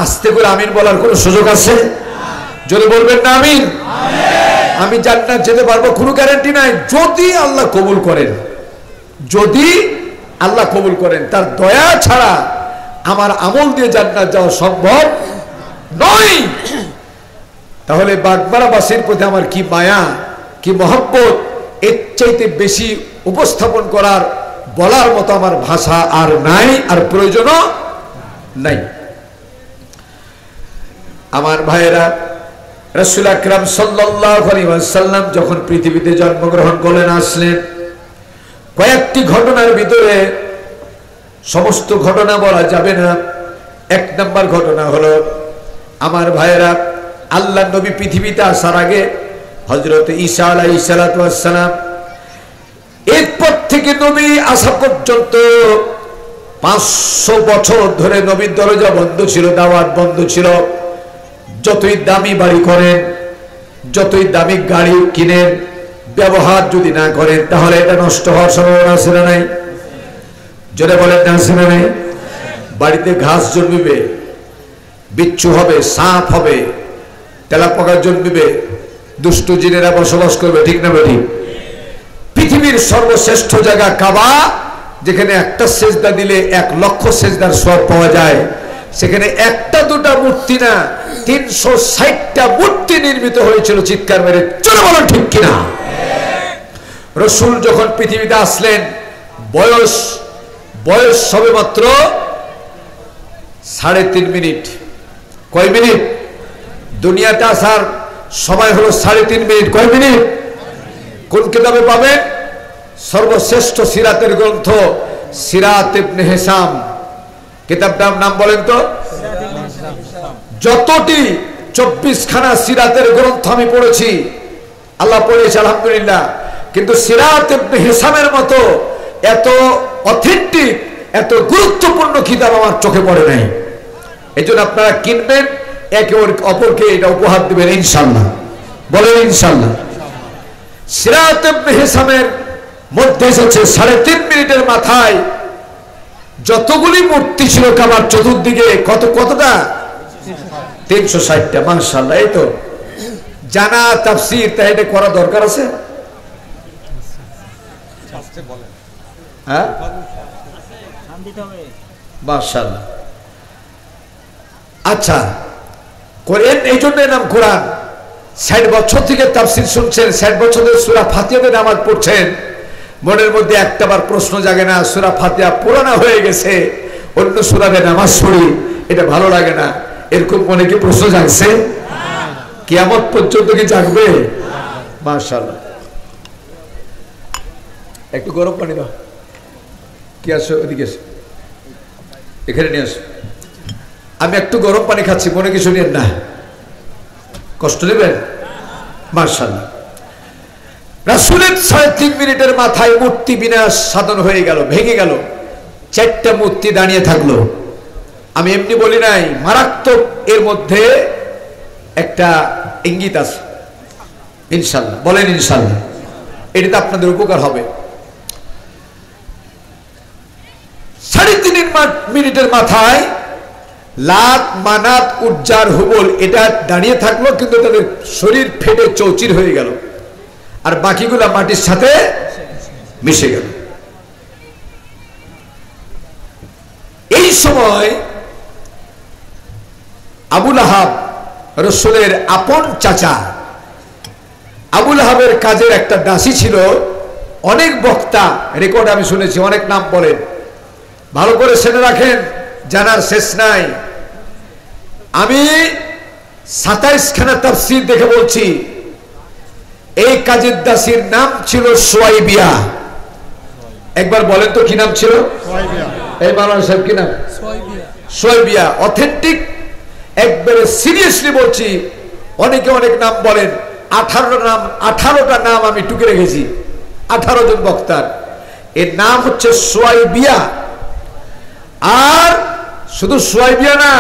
আস্তে করে আমিন বলার কোন সুযোগ আছে? জোরে বলবেন না আমিন। আমি জান্নাত যেতে পারবো কোনো গ্যারান্টি নাই, যদি আল্লাহ কবুল করেন। যদি আল্লাহ কবুল করেন, তার দয়া ছাড়া আমার আমল দিয়ে জান্নাত যাওয়া সম্ভব নয়। তাহলে বাগমারাবাসীর প্রতি আমার কি মায়া, কি মহব্বত, এর চাইতে বেশি উপস্থাপন করার বলার মতো আমার ভাষা আর নাই, আর প্রয়োজনও নাই। আমার ভাইয়েরা, রাসূল আকরাম সাল্লাল্লাহু আলাইহি ওয়াসাল্লাম যখন পৃথিবীতে জন্মগ্রহণ করলেন, আসলেন, কয়েকটি ঘটনার ভিতরে, সমস্ত ঘটনা বলা যাবে না। 1 নম্বর ঘটনা হলো, আমার ভাইয়েরা, আল্লাহ নবী পৃথিবীতে আসার আগে হযরত ঈসা আলাইহিস সালাতু ওয়াস সালাম, এরপর থেকে নবী আসা পর্যন্ত 500 বছর ধরে নবীর দরজা বন্ধ ছিল, দাওয়াত বন্ধ ছিল। যতই দামি বাড়ি করেন, যতই দামি গাড়ি কিনেন, ব্যবহার যদি না করেন, তাহলে এটা নষ্ট হওয়ার সম্ভাবনা আছে না নাই? জোরে বলেন না আছে না নাই? বাড়িতে ঘাস জন্মিবে, বিচ্ছু হবে, সাপ হবে, তেলাপোকা জন্মিবে, দুষ্ট জিনেরা বসবাস করবে, ঠিক না বেঠি? পৃথিবীর সর্বশ্রেষ্ঠ জায়গা কাবা, যেখানে একটা সেজদা দিলে 1 লক্ষ সেজদার সওয়াব পাওয়া যায়। সেখানে একটা দুটা মূর্তি না, 360টা মূর্তি নির্মিত হয়েছিল। চিৎকার মেরে চলে বলেন ঠিক কিনা? রাসূল যখন পৃথিবীতে আসলেন, বয়স সবে মাত্র 3.5 মিনিট। কয় মিনিট? দুনিয়াতে আসার সময় হলো 3.5 মিনিট। কয় মিনিট? কোন কিতাবে পাবেন? সর্বশ্রেষ্ঠ সিরাতের গ্রন্থ সিরাত ইবনে হিসাম, কিতাবটার নাম বলেন তো? যতটি 24খানা সিরাতের গ্রন্থ আমি পড়েছি, আল্লাহ পড়েছি আলহামদুলিল্লাহ, কিন্তু সিরাত ইবনে হিসামের মতো এত অথেন্টিক, এত গুরুত্বপূর্ণ কিতাব আমার চোখে পড়ে নাই। এজন্য আপনারা কিনবেন, একে অপরকে এটা উপহার দিবেন ইনশাআল্লাহ। বলেন ইনশাআল্লাহ। সিরাত ইবনে হিসামের মধ্যে এসেছে 3.5 মিনিটের মাথায় যতগুলি মূর্তি ছিল কাবার চতুর্দিকে, কতটা? 360টা। মাশাআল্লাহ। এই তো জানা তাফসীর, তাই এটা করা দরকার আছে। হ্যাঁ, মাশাআল্লাহ। আচ্ছা, কোরআন এই জন্য নাম কোরআন। 60 বছর থেকে তাফসীর শুনছেন, 60 বছর ধরে সূরা ফাতিহাতে নামাজ পড়ছেন, মনের মধ্যে একটাবার প্রশ্ন জাগে না, সূরা ফাতিহা পুরানা হয়ে গেছে, অন্য সূরাতে নামাজ পড়ি, এটা ভালো লাগে না, এরকম মনে কি প্রশ্ন জাগছে? কিয়ামত পর্যন্ত কি জাগবে? মাশাআল্লাহ। একটু গরম পানি দাও। কি আসো, ওদিকে এসো, এখানে নিয়ে আসো। আমি একটু গরম পানি খাচ্ছি, মনে কিছু নিয়েন না, কষ্ট নেবেন। মাশাআল্লাহ। রাসূলের 3.5 মিনিটের মাথায় মূর্তি বিনাশ সাধন হয়ে গেল, ভেঙে গেল, 4টা মূর্তি দাঁড়িয়ে থাকলো। আমি এমনি বলি নাই, মারাত্মক এর মধ্যে একটা ইঙ্গিত আছে। ইনশাআল্লাহ বলেন ইনশাআল্লাহ, এটাতে আপনাদের উপকার হবে। 3.5 মিনিটের মাথায় লাত, মানাত, উজ্জার, হুবল এটা দাঁড়িয়ে থাকলো, কিন্তু তাদের শরীর ফেটে চৌচির হয়ে গেল, আর বাকিগুলা মাটির সাথে মিশে গেল। এই সময় আবু লাহাব, রাসূলের আপন চাচা, আবু লাহাবের কাজের একটা দাসী ছিল, অনেক বক্তা রেকর্ড আমি শুনেছি, অনেক নাম বলেন, ভালো করে শুনে রাখেন, জানার শেষ নাই। আমি 27 খানা তাফসীর দেখে বলছি, এই কাজের দাসীর নাম ছিল সুয়াইবিয়া। একবার বলেন তো কি নাম ছিল? এই মাওলানা সাহেব কি নাম? সুয়াইবিয়া। অথেন্টিক, একবারে সিরিয়াসলি বলছি, অনেকে অনেক নাম বলেন, 18টা নাম আমি টুকে রেখেছি, 18 জন বক্তার। এর নাম হচ্ছে সুয়াইবিয়া। আর শুধু সুয়াইবিয়া না,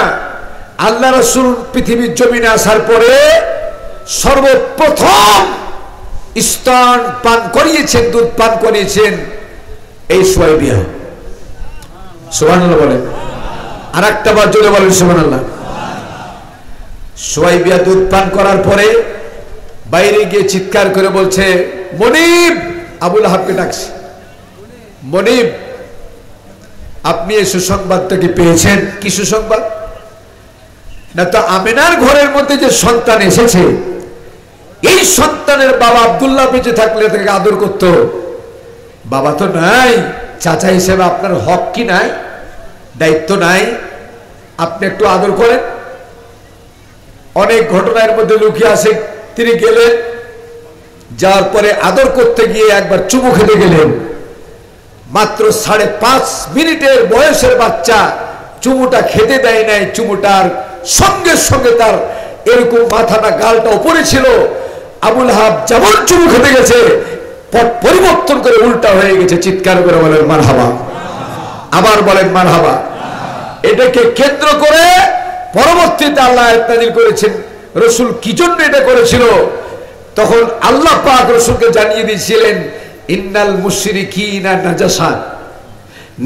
আল্লাহ রাসূল পৃথিবীর জমিনে আসার পরে সর্বপ্রথম স্তন পান করিয়েছেন, দুধ পান করিয়েছেন এই সুয়াইবিয়া। সুবহানাল্লাহ বলেন, আর একটা বার জোরে বলেন সুবহানাল্লাহ। সুয়াইবিয়া দুধ পান করার পরে বাইরে গিয়ে চিৎকার করে বলছে, মনিব, আবু লাহাবকে ডাকছে, মনিব আপনি এই সুসংবাদটা কি পেয়েছেন? কি সুসংবাদ? না তো আমিনার ঘরের মধ্যে যে সন্তান এসেছে, এই সন্তানের বাবা আব্দুল্লাহ বেঁচে থাকলে তাকে আদর করত, বাবা তো নাই, চাচা হিসেবে আপনার হক কি নাই, দায়িত্ব নাই, আপনি একটু আদর করেন। অনেক ঘটনার মধ্যে লুকিয়ে আছে, তিনি গেলেন, যাওয়ার পরে আদর করতে গিয়ে একবার চুমু খেতে গেলেন। মাত্র 5.5 মিনিটের বয়সের বাচ্চা, চুমুটা খেতে দেয় নাই, চুমুটার সঙ্গে সঙ্গে তার এরকম মাথাটা, গালটা উপরে ছিল। আবু লাহাব যেমন চুমু খেতে গেছে, পট পরিবর্তন করে উল্টা হয়ে গেছে। চিৎকার করে বলেন মারহাবা, আবার বলেন মারহাবা। এটাকে কেন্দ্র করে পরবর্তীতে আল্লাহ আয়াত নাযিল করেছেন, রাসূল কি জন্য এটা করেছিল। তখন আল্লাহ পাক রাসূলকে জানিয়ে দিয়েছিলেন, ইন্নাল মুশরিকিনা নাজাসা,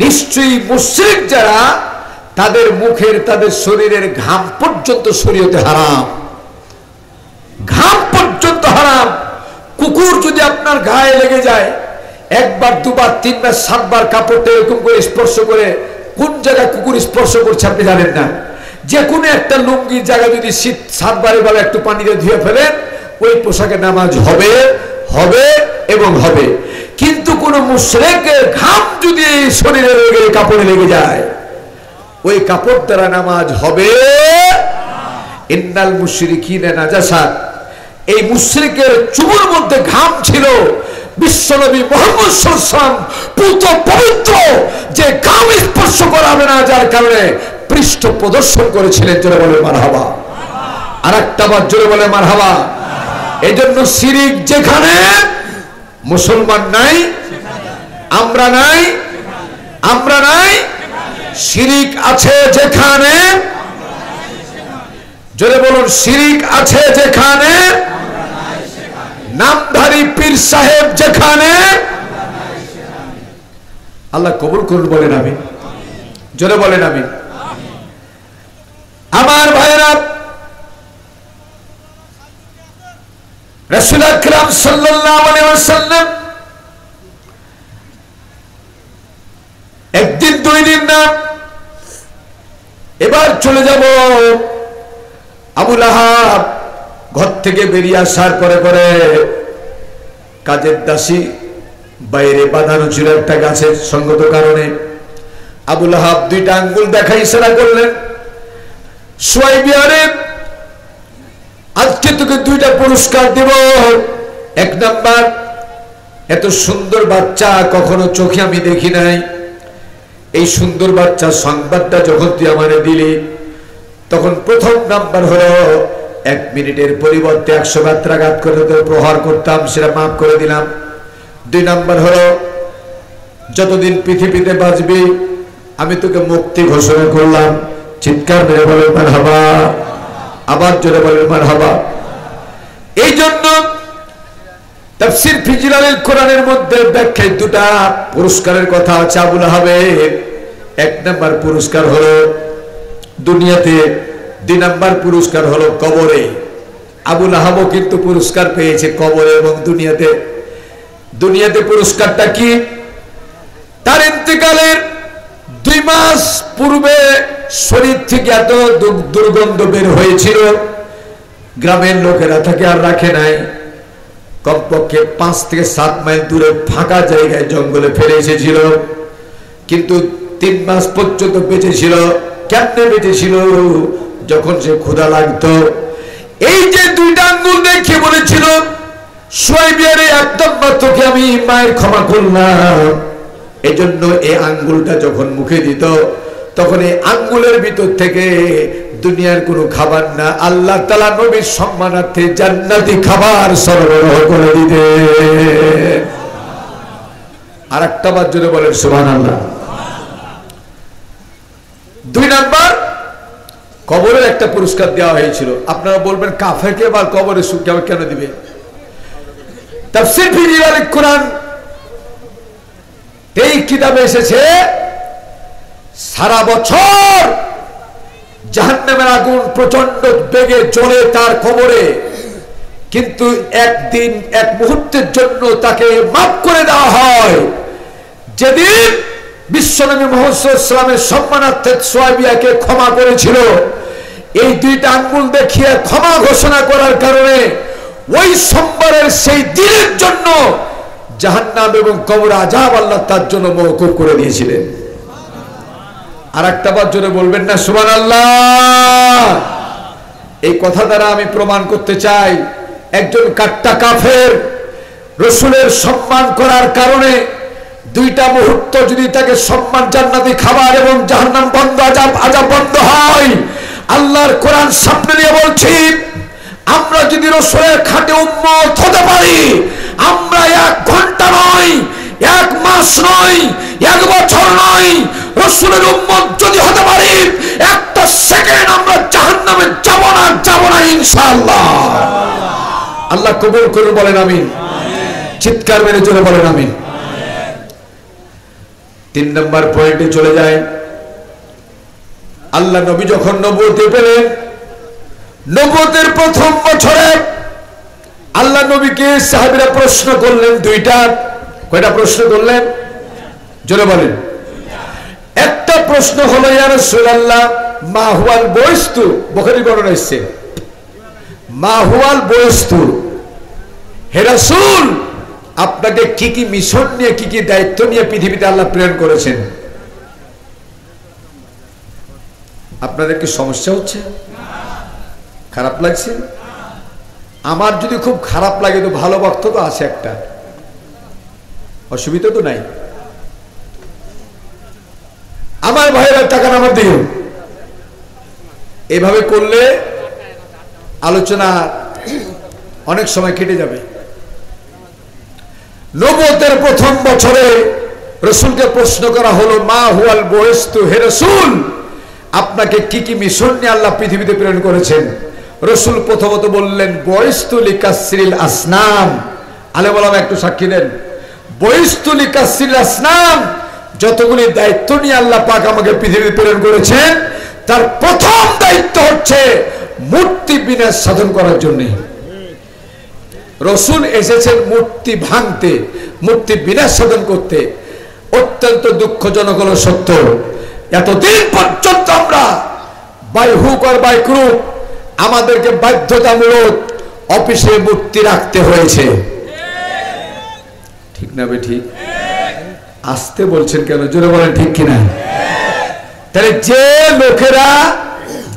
নিশ্চয়ই মুশরিক যারা, তাদের মুখের, তাদের শরীরের ঘাম পর্যন্ত শরীয়তে হারাম, ঘাম পর্যন্ত হারাম। কুকুর যদি আপনার গায়ে লেগে যায়, 1 বার 2 বার 3 বার 7 বার কাপড়টা এরকম করে স্পর্শ করে, কোন জায়গায় কুকুর স্পর্শ করছে আপনি জানেন না। যে কোনো একটা লুঙ্গির জায়গা যদি 7 বার এভাবে একটু পানিতে ধুয়ে ফেলেন, ওই পোশাকে নামাজ হবে, হবে এবং হবে। কিন্তু কোন মুশরিকের ঘাম যদি শরীরে লেগে, কাপড়ে লেগে যায়, ওই কাপড় দ্বারা নামাজ হবে। ইন্নাল মুশরিকিনা নাজাসা, এই মুশরিকের চুমুর মধ্যে ঘাম ছিল। বিশ্বনবী মুহাম্মদ সাল্লাল্লাহু আলাইহি ওয়াসাল্লাম পুত পবিত্র, যে ঘাম স্পর্শ করাবে না, যার কারণে পৃষ্ঠ প্রদর্শন করেছিলেন। জোরে বলে মারহাবা, আর একটা বার জোরে বলে মারহাবা। এই জন্য শিরিক যেখানে, মুসলমান নাই, আমরা নাই, আমরা নাই, শিরিক আছে যেখানে, জোরে বলুন, শিরিক আছে যেখানে, নামধারী পীর সাহেব যেখানে, আল্লাহ কবুল করুন, বলেন আমিন, জোরে বলেন আমিন। আমার ভাইরা, রাসূল আকরাম সাল্লাল্লাহু আলাইহি ওয়াসাল্লাম একদিন 2 দিন না, এবার চলে যাব। আবু লাহাব ঘর থেকে বেরিয়ে আসার পরে পরে কাজের দাসী বাইরে বাঁধানো ছিল একটা গাছের সঙ্গত কারণে। আবু লাহাব 2টা আঙ্গুল দেখাই ইশারা করলেন, সুয়াইবিয়া রে, আজকে তোকে 2টা পুরস্কার দেব। 1 নাম্বার, এত সুন্দর বাচ্চা কখনো চোখে আমি দেখি নাই। এই সুন্দর বাচ্চা সংবাদটা যখন তুই আমারে দিলি, তখন প্রথম নাম্বার হলো 1 মিনিটের পরিবর্তে 100 মাত্রাঘাত করে তো প্রহার করতাম, সেটা মাফ করে দিলাম। 2 নাম্বার হলো যতদিন পৃথিবীতে বাঁচবি আমি তোকে মুক্তি ঘোষণা করলাম। চিৎকার মেরে বলেন মারহাবা, আবার জোরে বলেন মারহাবা। এই জন্য তাফসীর ফি জিলালিল কোরআনের মধ্যে ব্যাখ্যায় 2টা পুরস্কারের কথা আছে আবু লাহাবের। 1 নাম্বার পুরস্কার হলো দুনিয়াতে, 2 নাম্বার পুরস্কার হলো কবরে। আবু লাহাবও কিন্তু পুরস্কার পেয়েছে কবরে এবং দুনিয়াতে। দুনিয়াতে পুরস্কারটা কি? তার ইন্তেকালের 2 মাস পূর্বে শরীর থেকে এত দুর্গন্ধ বের হয়েছিল, গ্রামের লোকেরা তাকে আর রাখে নাই, কমপক্ষে 5 থেকে 7 মাইল দূরে ফাঁকা জায়গায় জঙ্গলে ফেলে এসেছিল। কিন্তু 3 মাস পর্যন্ত বেঁচে ছিল। কেমনে বেঁচে ছিল? যখন সে ক্ষুধা লাগতো, এই যে 2টা আঙ্গুল দেখে বলেছিল সুয়াইবিয়ারে একদম তোকে আমি মায়ের ক্ষমা করলাম। এই জন্য এই আঙ্গুলটা যখন মুখে দিত তখন এই আঙ্গুলের ভিতর থেকে দুনিয়ার কোনো খাবার না, আল্লাহ তাআলা নবীর সম্মানার্থে জান্নাতি খাবার সরবরাহ করে দিতে। আর একটা বার জোরে বলেন সুবহানাল্লাহ। 2 নাম্বার কবরের একটা পুরস্কার দেওয়া হয়েছিল। আপনারা বলবেন কাফেরকে আবার কবরে সুখ কেন দিবে? তাফসীর ফি জিলালিল কোরআন এই কিতাবে এসেছে সারা বছর জাহান্নামের আগুন প্রচন্ড বেগে জ্বলে তার কবরে, কিন্তু একদিন 1 মুহূর্তের জন্য তাকে মাফ করে দেওয়া হয়। যেদিন বিশ্বনবী মুহাম্মদ সাল্লাল্লাহু আলাইহি ওয়াসাল্লামের সম্মানার্থে সুয়াইবিয়াকে ক্ষমা করেছিল, এই 2টা আঙ্গুল দেখিয়ে ক্ষমা ঘোষণা করার কারণে ওই সোমবারের সেই দিনের জন্য জাহান্নাম এবং কবর আযাব আল্লাহ তার জন্য মওকুফ করে দিয়েছিলেন। আর একটা বার জোরে বলবেন না সুবহানাল্লাহ। এই কথা দ্বারা আমি প্রমাণ করতে চাই একজন কাট্টা কাফের রাসূলের সম্মান করার কারণে 2টা মুহূর্ত যদি তাকে সম্মান, জান্নাতি খাবার এবং জাহান্নাম বন্ধ, আযাব বন্ধ হয়, আল্লাহর কোরআন সামনে নিয়ে বলছি আমরা যদি রাসূলের খাঁটি উম্মত হতে পারি, আমরা 1 ঘন্টা নয়, 1 মাস নয়, 1 বছর নয়, রাসূলের উম্মত যদি হতে পারি, একটা সেকেন্ড আমরা জাহান্নামে যাব না ইনশাআল্লাহ। আল্লাহ কবুল করুন, বলেন আমিন। চিৎকার মেরে জোরে বলেন আমিন। 3 নম্বর পয়েন্টে চলে যায়। আল্লাহ নবী যখন নবুয়ত পেলেন, নবুয়তের প্রথম বছরে আল্লাহ নবীকে সাহাবীরা প্রশ্ন করলেন 2টা। কয়টা প্রশ্ন করলেন? জোরে বলেন। একটা প্রশ্ন হলো ইয়া রাসূলুল্লাহ মা হুয়াল বুইস্তু, বুখারী বর্ণনা এসেছে মা হুয়াল বুইস্তু, হে রাসূল আপনাকে কি কি মিশন নিয়ে, কি কি দায়িত্ব নিয়ে পৃথিবীতে আল্লাহ প্রেরণ করেছেন? আপনাদের কি সমস্যা হচ্ছে? খারাপ লাগছে? আমার যদি খুব খারাপ লাগে তো ভালো বক্তব্য আছে একটা, অসুবিধা তো নাই। আমার ভাইয়েরা টাকা আমার দিও, এভাবে করলে আলোচনা অনেক সময় কেটে যাবে। নবুয়তের প্রথম বছরে রাসূলকে প্রশ্ন করা হলো মা হুয়াল বুইস্তু, হে রাসূল আপনাকে কি কি মিশন নিয়ে আল্লাহ পৃথিবীতে প্রেরণ করেছেন? রাসূল প্রথমত বললেন বুইস্তু লিকাসরিল আসনাম। আলেম ওলামা একটু সাক্ষী দেন। বুইস্তু লিকাসরিল আসনাম, যতগুলি দায়িত্ব নিয়ে আল্লাহ পাক আমাকে পৃথিবীতে প্রেরণ করেছেন তার প্রথম দায়িত্ব হচ্ছে মূর্তি বিনাশ সাধন করার জন্য। রাসূল এসেছেন মূর্তি ভাঙতে, মূর্তি বিনাশ সাধন করতে। অত্যন্ত দুঃখজনক হলো সত্য, এতদিন পর্যন্ত আমরা বাই হুক আর বাই ক্রুক আমাদেরকে বাধ্যতামূলক অফিসে মূর্তি রাখতে হয়েছে। ঠিক না বে ঠিক? আসতে বলছেন কেন? জোরে বলেন ঠিক কিনা? তাহলে যে লোকেরা,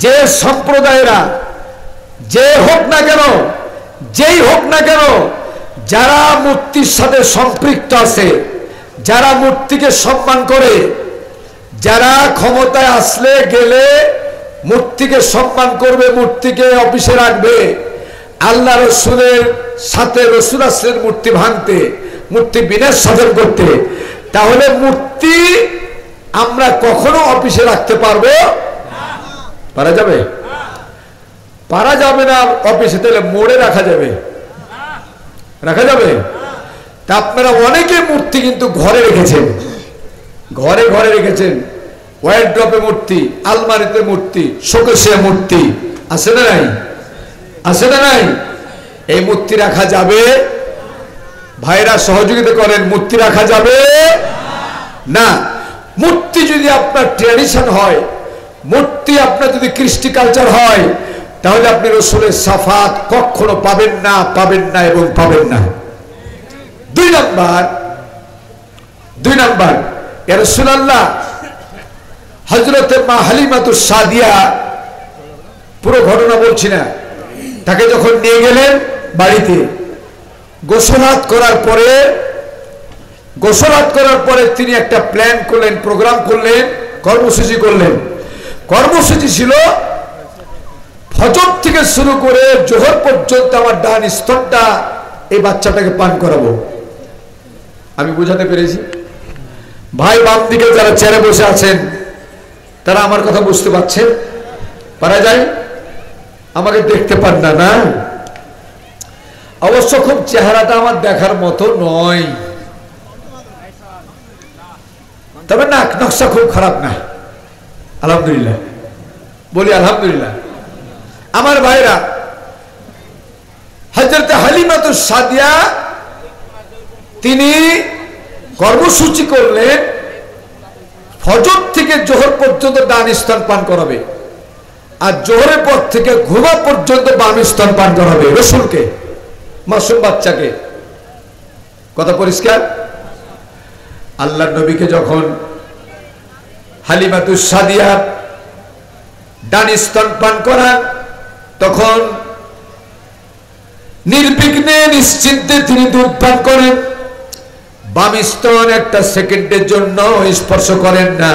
যে সম্প্রদায়েরা, যে হোক না কেন, যেই হোক না কেন, যারা মূর্তির সাথে সম্পৃক্ত আছে, যারা মূর্তিকে সম্মান করে, যারা ক্ষমতায় আসলে গেলে মূর্তিকে সম্মান করবে, মূর্তিকে অফিসে রাখবে, আল্লাহ রসুলের সাথে রসুল আসলেন মূর্তি ভাঙতে, মূর্তি বিনাশ সাধন করতে, তাহলে মূর্তি আমরা কখনো অফিসে রাখতে পারবো? পারা যাবে? পারা যাবে না অফিসে, তাহলে মোড়ে রাখা যাবে? রাখা যাবে? তা আপনারা অনেকে মূর্তি কিন্তু ঘরে রেখেছেন, ঘরে ঘরে রেখেছেন, ওয়ার্ড্রপে মূর্তি, আলমারিতে মূর্তি, শোকেসে মূর্তি, আছে না নাই? আছে না নাই? এই মূর্তি রাখা যাবে? ভাইরা সহযোগিতা করেন, মূর্তি রাখা যাবে না। মূর্তি যদি আপনার ট্র্যাডিশন হয়, মূর্তি আপনার যদি কৃষ্টি কালচার হয়, তাহলে আপনি রসুলের সাফাত কখনো পাবেন না, পাবেন না এবং পাবেন না। দুই নাম্বার ইয়া রাসূলুল্লাহ, হযরতে মা হালিমাতুস সাদিয়া, পুরো ঘটনা বলছি না, তাকে যখন নিয়ে গেলেন বাড়িতে, গোসলাত করার পরে তিনি একটা প্ল্যান করলেন, প্রোগ্রাম করলেন, কর্মসূচি করলেন। কর্মসূচি ছিল ফজর থেকে শুরু করে জোহর পর্যন্ত আমার ডান স্তনটা এই বাচ্চাটাকে পান করাবো। আমি বুঝাতে পেরেছি? ভাই বাম দিকে যারা চেয়ারে বসে আছেন তারা আমার কথা বুঝতে পারছেন? পারা যায়? আমাকে দেখতে পান না? না, অবশ্য খুব চেহারাটা আমার দেখার মতো নয়, তবে নাক নকশা খুব খারাপ না, আলহামদুলিল্লাহ। বলি আলহামদুলিল্লাহ। আমার ভাইরা, হযরত হালিমাতুস সাদিয়া তিনি কর্মসূচি করলেন ফজর থেকে জোহর পর্যন্ত ডান স্তন পান করাবে, আর জোহরের পর থেকে ঘুমা পর্যন্ত বাম স্তন পান করাবে রসুলকে, মাসুম বাচ্চাকে। কথা পরিষ্কার? আল্লাহর নবীকে যখন হালিমাতুস সাদিয়া ডান স্তন পান করান, তখন নির্বিঘ্নে নিশ্চিন্তে তিনি দুধ পান করেন। বাম স্তন একটা সেকেন্ডের জন্য স্পর্শ করেন না।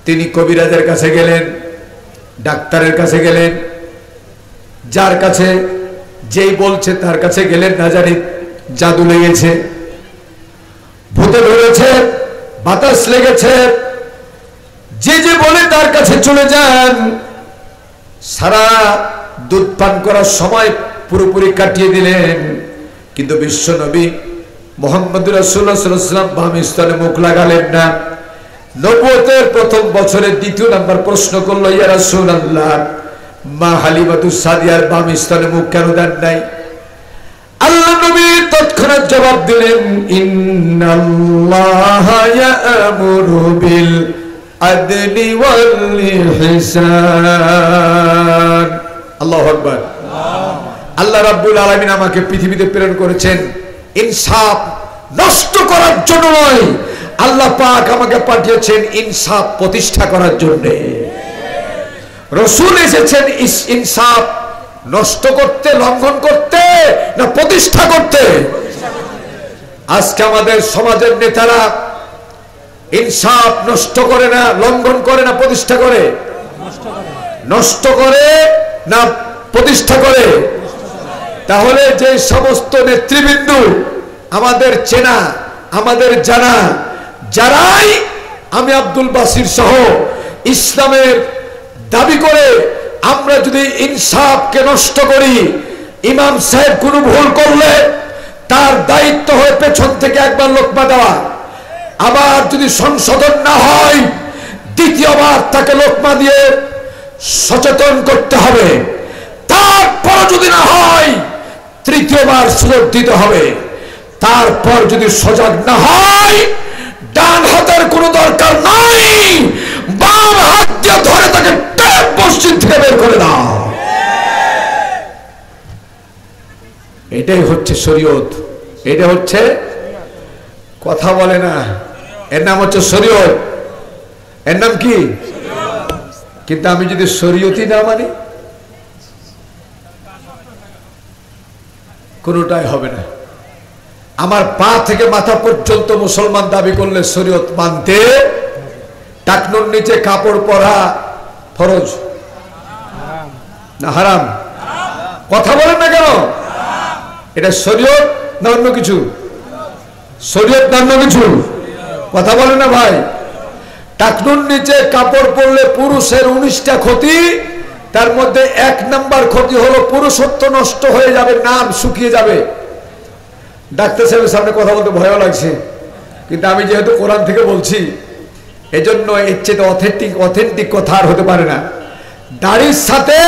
তিনি কবিরাজের কাছে গেলেন, ডাক্তারের কাছে গেলেন, যার কাছে যেই বলছে তার কাছে গেলেন, না জানি জাদু লেগেছে, ভূতে ধরেছে, বাতাস লেগেছে, যে যে বলে তার কাছে চলে যান। সারা দুধ পান করার সময় পুরোপুরি কাটিয়ে দিলেন, কিন্তু বিশ্ব নবী মুহাম্মদুর রাসূলুল্লাহ সাল্লাল্লাহু আলাইহি ওয়াসাল্লাম বাম স্তনে মুখ লাগালেন না। নবুয়তের প্রথম বছরে দ্বিতীয় নাম্বার প্রশ্ন করলো, ইয়া রাসূলুল্লাহ, মা হালিমাতুস সাদিয়ার বাম স্তনে মুখ কেন দেন নাই? আল্লাহ নবী তৎক্ষণাৎ জবাব দিলেন, ইন্নাল্লাহা ইয়া'মুরু বিল আদলি ওয়াল ইহসান। আল্লাহু আকবার। আল্লাহ রাব্বুল আলামিন আমাকে পৃথিবীতে প্রেরণ করেছেন ইনসাফ নষ্ট করার জন্য নয়, আল্লাহ পাক আমাকে পাঠিয়েছেন ইনসাফ প্রতিষ্ঠা করার জন্য। রাসূল এসেছেন ইনসাফ নষ্ট করতে, লঙ্ঘন করতে, না প্রতিষ্ঠা করতে? আজকে আমাদের সমাজের নেতারা ইনসাফ নষ্ট করে না, লঙ্ঘন করে না প্রতিষ্ঠা করে? নষ্ট করে না প্রতিষ্ঠা করে? তাহলে যে সমস্ত নেতৃবৃন্দ আমাদের চেনা, আমাদের জানা, যারাই আমি আব্দুল বাসির সহ ইসলামের দাবি করে আমরা যদি ইনসাফকে নষ্ট করি, ইমাম সাহেব কোনো ভুল করলে তার দায়িত্ব হয়ে পেছন থেকে একবার লোকমা দেওয়া, আবার যদি সংশোধন না হয় দ্বিতীয়বার তাকে লোকমা দিয়ে সচেতন করতে হবে, তারপর যদি না হয় তৃতীয়বার সুযোগ দিতে হবে, তারপর যদি সজাগ না হয় ডান হাতের কোনো দরকার নাই, বাম হাত দিয়ে ধরে তাকে মসজিদ থেকে বের করে দাও। এটাই হচ্ছে শরীয়ত, এটা হচ্ছে কথা বলে না, এর নাম হচ্ছে শরীয়ত। এর নাম কি? কিন্তু আমি যদি শরীয়তই না মানি, কোনোটাই হবে না। আমার পা থেকে মাথা পর্যন্ত মুসলমান দাবি করলে শরীয়ত মানতে, টাকনুর নিচে কাপড় পরা ফরজ না হারাম? কথা বলেন না কেন? এটা শরীয়ত না অন্য কিছু? শরীয়ত না অন্য কিছু? কথা বলেন না ভাই। টাকনুর নিচে কাপড় পরলে পুরুষের 19টা ক্ষতি, তার মধ্যে 1 নাম্বার ক্ষতি হলো পুরুষত্ব নষ্ট হয়ে যাবে, নাম শুকিয়ে যাবে। ডাক্তার সাহেবের সামনে কথা বলতে ভয়ও লাগছে, কিন্তু আমি যেহেতু কোরআন থেকে বলছি এজন্য এর চেয়ে অথেন্টিক কথা আর হতে পারে না। দাড়ির সাথে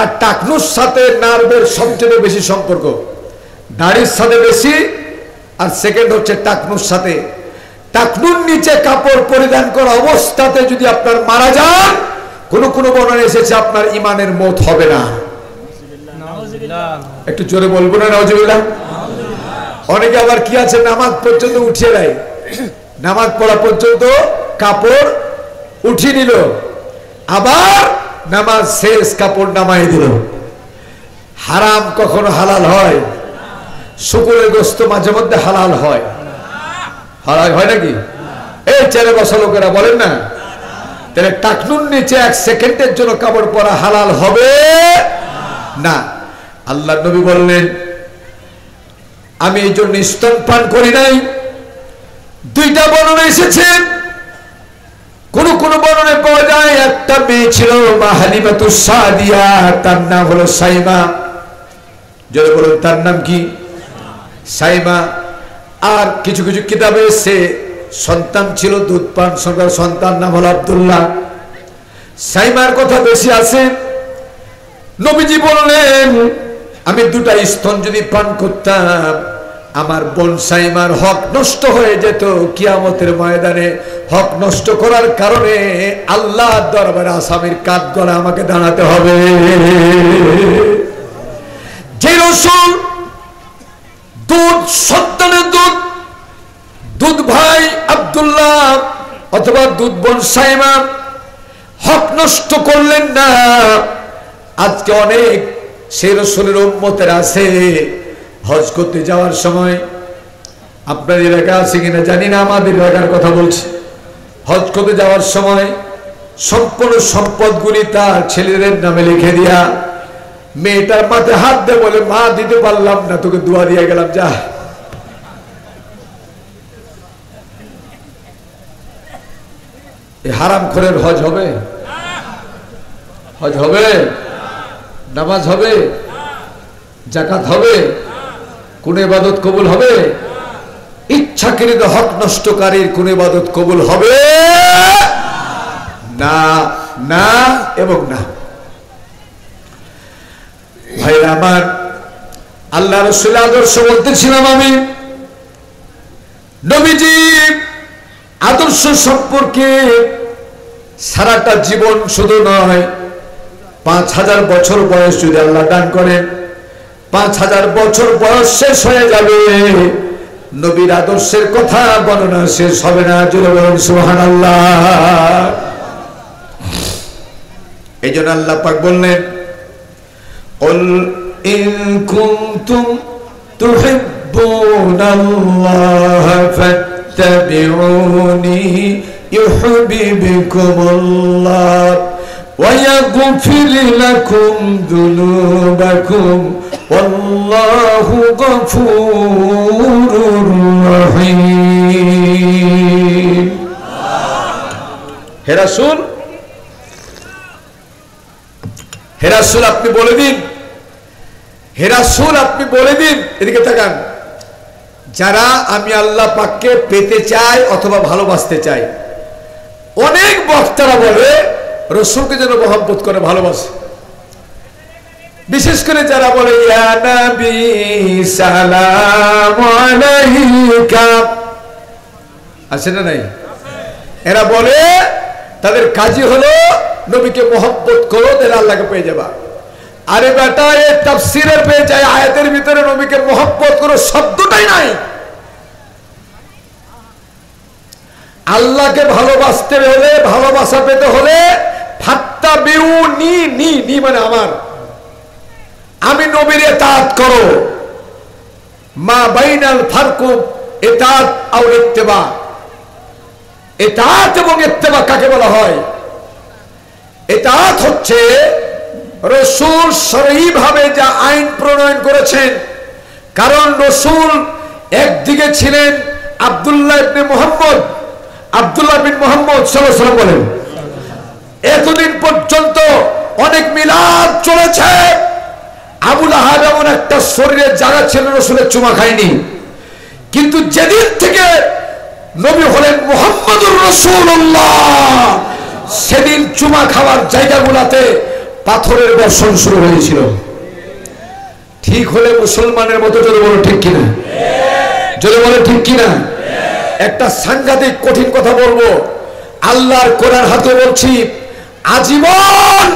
আর টাকনুর সাথে নার্ভের সবচেয়ে বেশি সম্পর্ক, দাড়ির সাথে বেশি, আর সেকেন্ড হচ্ছে টাকনুর সাথে। টাকনুর নিচে কাপড় পরিধান করা অবস্থাতে যদি আপনার মারা যান, কোন কোন বর্ণনা এসেছে আপনার ইমানের মত হবে না। একটু জোরে বলবো না নাউজুবিল্লাহ? অনেকে আবার কি আছে, নামাজ পর্যন্ত উঠিয়ে দেয়, নামাজ পড়া পর্যন্ত কাপড় উঠিয়ে নিল, আবার নামাজ শেষ কাপড় নামাই দিল। হারাম কখনো হালাল হয়? শুকুরের গোশত মাঝে মধ্যে হালাল হয়, হালাল হয় নাকি? এই চেয়ারে বসা লোকেরা বলেন না, তাহলে টাকনুর নিচে 1 সেকেন্ডের জন্য কাপড় পরা হালাল হবে না। আল্লাহ নবী বললেন, আমি এই জন্য স্তনপান করি নাই। 2টা বর্ণনা এসেছে, কোন কোন বর্ণনায় পাওয়া যায় একটা মেয়ে ছিল মা হালিমাতুস সাদিয়া, তার নাম হলো সাইমা। যদি বলেন তার নাম কি? সাইমা। আর কিছু কিছু কিতাবে এসে সন্তান ছিল, দুধ পান সন্তান নাম হলো আব্দুল্লাহ। সাইমার কথা বেশি আছে। নবীজি বললেন, আমি 2টা স্তন যদি পান করতাম, আমার বোন সাইমার হক নষ্ট হয়ে যেত। কিয়ামতের ময়দানে হক নষ্ট করার কারণে আল্লাহর দরবারে আসামির কাঠ গড়া আমাকে দাঁড়াতে হবে। যে রাসূল দুধ, সন্তানের দুধ ভাই আব্দুল্লাহ অথবা দুধ বোন সাইমা হক নষ্ট করলেন না, আজকে অনেক সেই রাসূলের উম্মতের আছে, হজ করতে যাওয়ার সময়, আপনার এলাকা আছে কিনা জানি না, আমাদের এলাকার কথা বলছি, হজ করতে যাওয়ার সময় সম্পূর্ণ সম্পদগুলি তার ছেলেদের নামে লিখে দিয়া মেয়েটার মাথায় হাত দিয়ে বলে, মা দিতে পারলাম না, তোকে দোয়া দিয়ে গেলাম, যা। এই হারামখোরের হজ হবে? হজ হবে? নামাজ হবে? যাকাত হবে? কোন ইবাদত কবুল হবে? ইচ্ছাকৃত হক নষ্টকারীর কোন ইবাদত কবুল হবে না, না এবং না। ভাইরা আমার, আল্লাহ রাসূলের আদর্শ বলতেছিলাম আমি। নবীজি আদর্শ সম্পর্কে সারাটা জীবন শুধু নয়, 5000 বছর বয়স যদি আল্লাহ দান করেন, 5000 বছর বয়স শেষ হয়ে যাবে, নবীর আদর্শের কথা বর্ণনা শেষ হবে না। জোরে বলুন সুবহানাল্লাহ। এই জন্য আল্লাহ পাক বললেন, قل إن كنتم تحبون الله فاتبعوني يحببكم الله ويغفر لكم ذنوبكم والله غفور رحيم। হে রাসূল, হে রাসূল আপনি বলে দিন, হে রাসূল আপনি বলে দিন, এদিকে তাকান, যারা আমি আল্লাহ পাককে পেতে চাই অথবা ভালোবাসতে চাই। অনেক বক্তারা বলে রাসূলকে যেন মহব্বত করে, ভালোবাসে। বিশেষ করে যারা বলে ইয়া নবী সালাম আলাইকা, আছে না নাই? এরা বলে তাদের কাজই হলো নবীকে মহব্বত করো, তাহলে আল্লাহকে পেয়ে যাবা। আরে বেটা, এই তাফসীরের পেয়ে যায়, আয়াতের ভিতরে নবীকে মহব্বত করো শব্দটাই নাই। আল্লাহকে ভালোবাসতে হলে, ভালোবাসা পেতে হলে ফাত্তাবিউনি, নি নি মানে আমার, আমি নবীর ইতাআত করো। মা বাইনাল ফারকু ইতাআত আও ইত্তিবা। ইতাআত এবং ইত্তিবা কাকে বলা হয়? ইতাআত হচ্ছে রাসূল শরঈভাবে যা আইন প্রণয়ন করেছেন। কারণ রাসূল একদিকে ছিলেন আব্দুল্লাহ ইবনে মুহাম্মদ, আব্দুল্লাহ বিন মুহাম্মদ সাল্লাল্লাহু আলাইহি ওয়াসাল্লাম বলেন, এতদিন পর্যন্ত অনেক মিলাদ চলেছে, আবু লাহাব এমন একটা শরীরের জায়গা ছিল রাসূলের চুমা খায়নি। কিন্তু যেদিন থেকে নবী হলেন মুহাম্মদুর রাসূলুল্লাহ, সেদিন চুমা খাওয়ার জায়গাগুলোতে পাথরের বর্ষণ শুরু হয়েছিল। ঠিক হলে মুসলমানের মতো জোরে বলো ঠিক কিনা, জোরে বলো ঠিক কিনা। একটা সাংঘাতিক কঠিন কথা বলবো, আল্লাহর কোরআন হাতে বলছি, আজীবন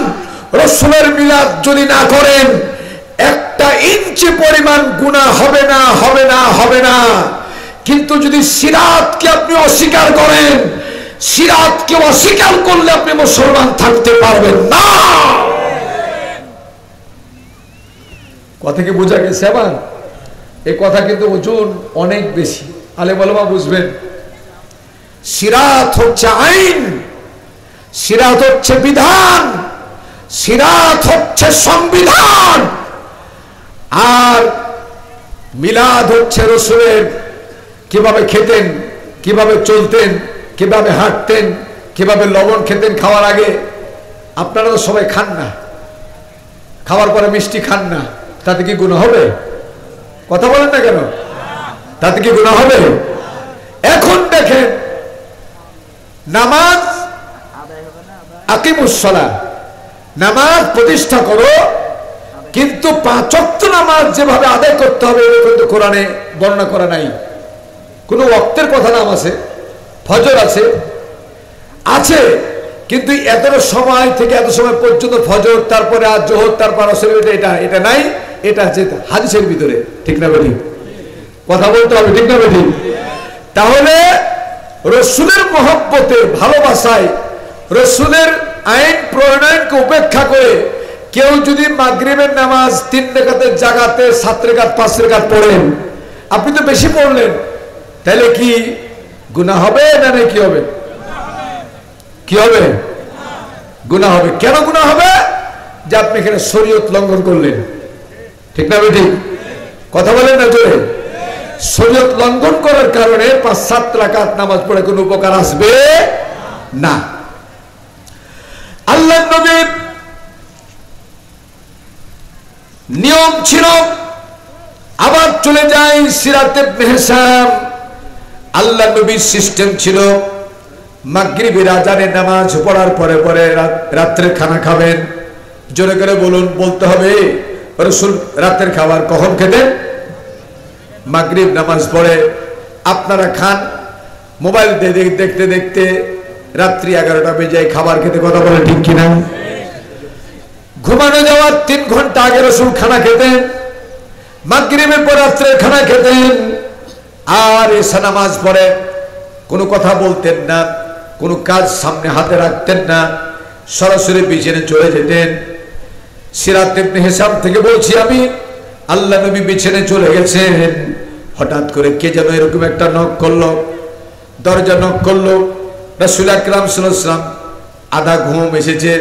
রাসূলের মিলাদ যদি না করেন একটা ইঞ্চি পরিমাণ গুনাহ হবে না, হবে না, হবে না। কিন্তু যদি সিরাতকে আপনি অস্বীকার করেন, সিরাতকে অস্বীকার করলে আপনি মুসলমান থাকতে পারবেন না। কথা কি বোঝা গেছে? আবার এই কথা কিন্তু ওজন অনেক বেশি, আলেম ওলামা বুঝবেন। সিরাত হচ্ছে আইন, সিরাত হচ্ছে বিধান, সিরাত হচ্ছে সংবিধান, আর মিলাদ হচ্ছে রাসূলের কিভাবে খেতেন, কিভাবে চলতেন, কিভাবে হাঁটতেন, কিভাবে লবণ খেতেন খাওয়ার আগে। আপনারা তো সবাই খান না, খাওয়ার পরে মিষ্টি খান না, তাতে কি গুনাহ হবে? কথা বলেন না কেন? তাতে কি গুনাহ হবে? এখন দেখেন, নামাজ আকিমুস সালাহ, নামাজ প্রতিষ্ঠা করো, কিন্তু 5 ওয়াক্ত নামাজ যেভাবে আদায় করতে হবে এটা কিন্তু কোরআনে বর্ণনা করা নাই। কোন ওয়াক্তের কথা নাম আছে, ফজর আছে, আছে, কিন্তু এত সময় থেকে এত সময় পর্যন্ত ফজর, তারপরে আর জোহর, তারপর আসর, এটা নাই। এটা আছে হাদিসের ভিতরে, ঠিক না বেঠিক? কথা বলতে হবে, ঠিক না বেঠিক? তাহলে রাসূলের মহব্বতে, ভালোবাসায়, রাসূলের আইন প্রণয়নকে উপেক্ষা করে কেউ যদি মাগরিবের নামাজ 3 রাকাতের জায়গাতে 7 রাকাত 5 রাকাত পড়েন, আপনি তো বেশি পড়লেন, তাহলে কি গুনাহ হবে না? কি হবে? কি হবে? গুনাহ হবে। কেন গুনাহ হবে? যে আপনি এখানে শরীয়ত লঙ্ঘন করলেন, ঠিক না বেঠিক? কথা বলেন না জোরে। শরীয়ত লঙ্ঘন করার কারণে 5-7 রাকাত নামাজ পড়ে কোনো উপকার আসবে না। আল্লাহর নবীর নিয়ম ছিল, আবার চলে যাই সিরাতে ইবনে হিশাম। আল্লাহর নবীর সিস্টেম ছিল, মাগরিবের আজানের নামাজ পড়ার পরে পরে রাত্রে খানা খাবেন। জোরে করে বলুন, বলতে হবে। রাসূল রাতের খাবার কখন খেতেন? মাগরিব নামাজ পড়ে আপনারা খান, মোবাইল দেখতে দেখতে রাত্রি 11টা বেজে যায় খাবার খেতে। কথা বলে ঠিক কিনা? ঘুমানো যাওয়ার 3 ঘন্টা আগে রাসূল খানা খেতেন, মাগরিবের পর রাত্রের খানা খেতেন। আর এসা নামাজ পড়ে কোনো কথা বলতেন না, কোনো কাজ সামনে হাতে রাখতেন না, সরাসরি বিছানায় চলে যেতেন। সিরাত ইবনে হিশাম থেকে বলছি আমি, আল্লাহ নবী বিছানায় চলে গেছেন, হঠাৎ করে কে যেন এরকম একটা নক করলো, দরজা নক করলো। রাসূল আকরাম সাল্লাল্লাহু আলাইহি ওয়াসাল্লাম আধা ঘুম এসেছে,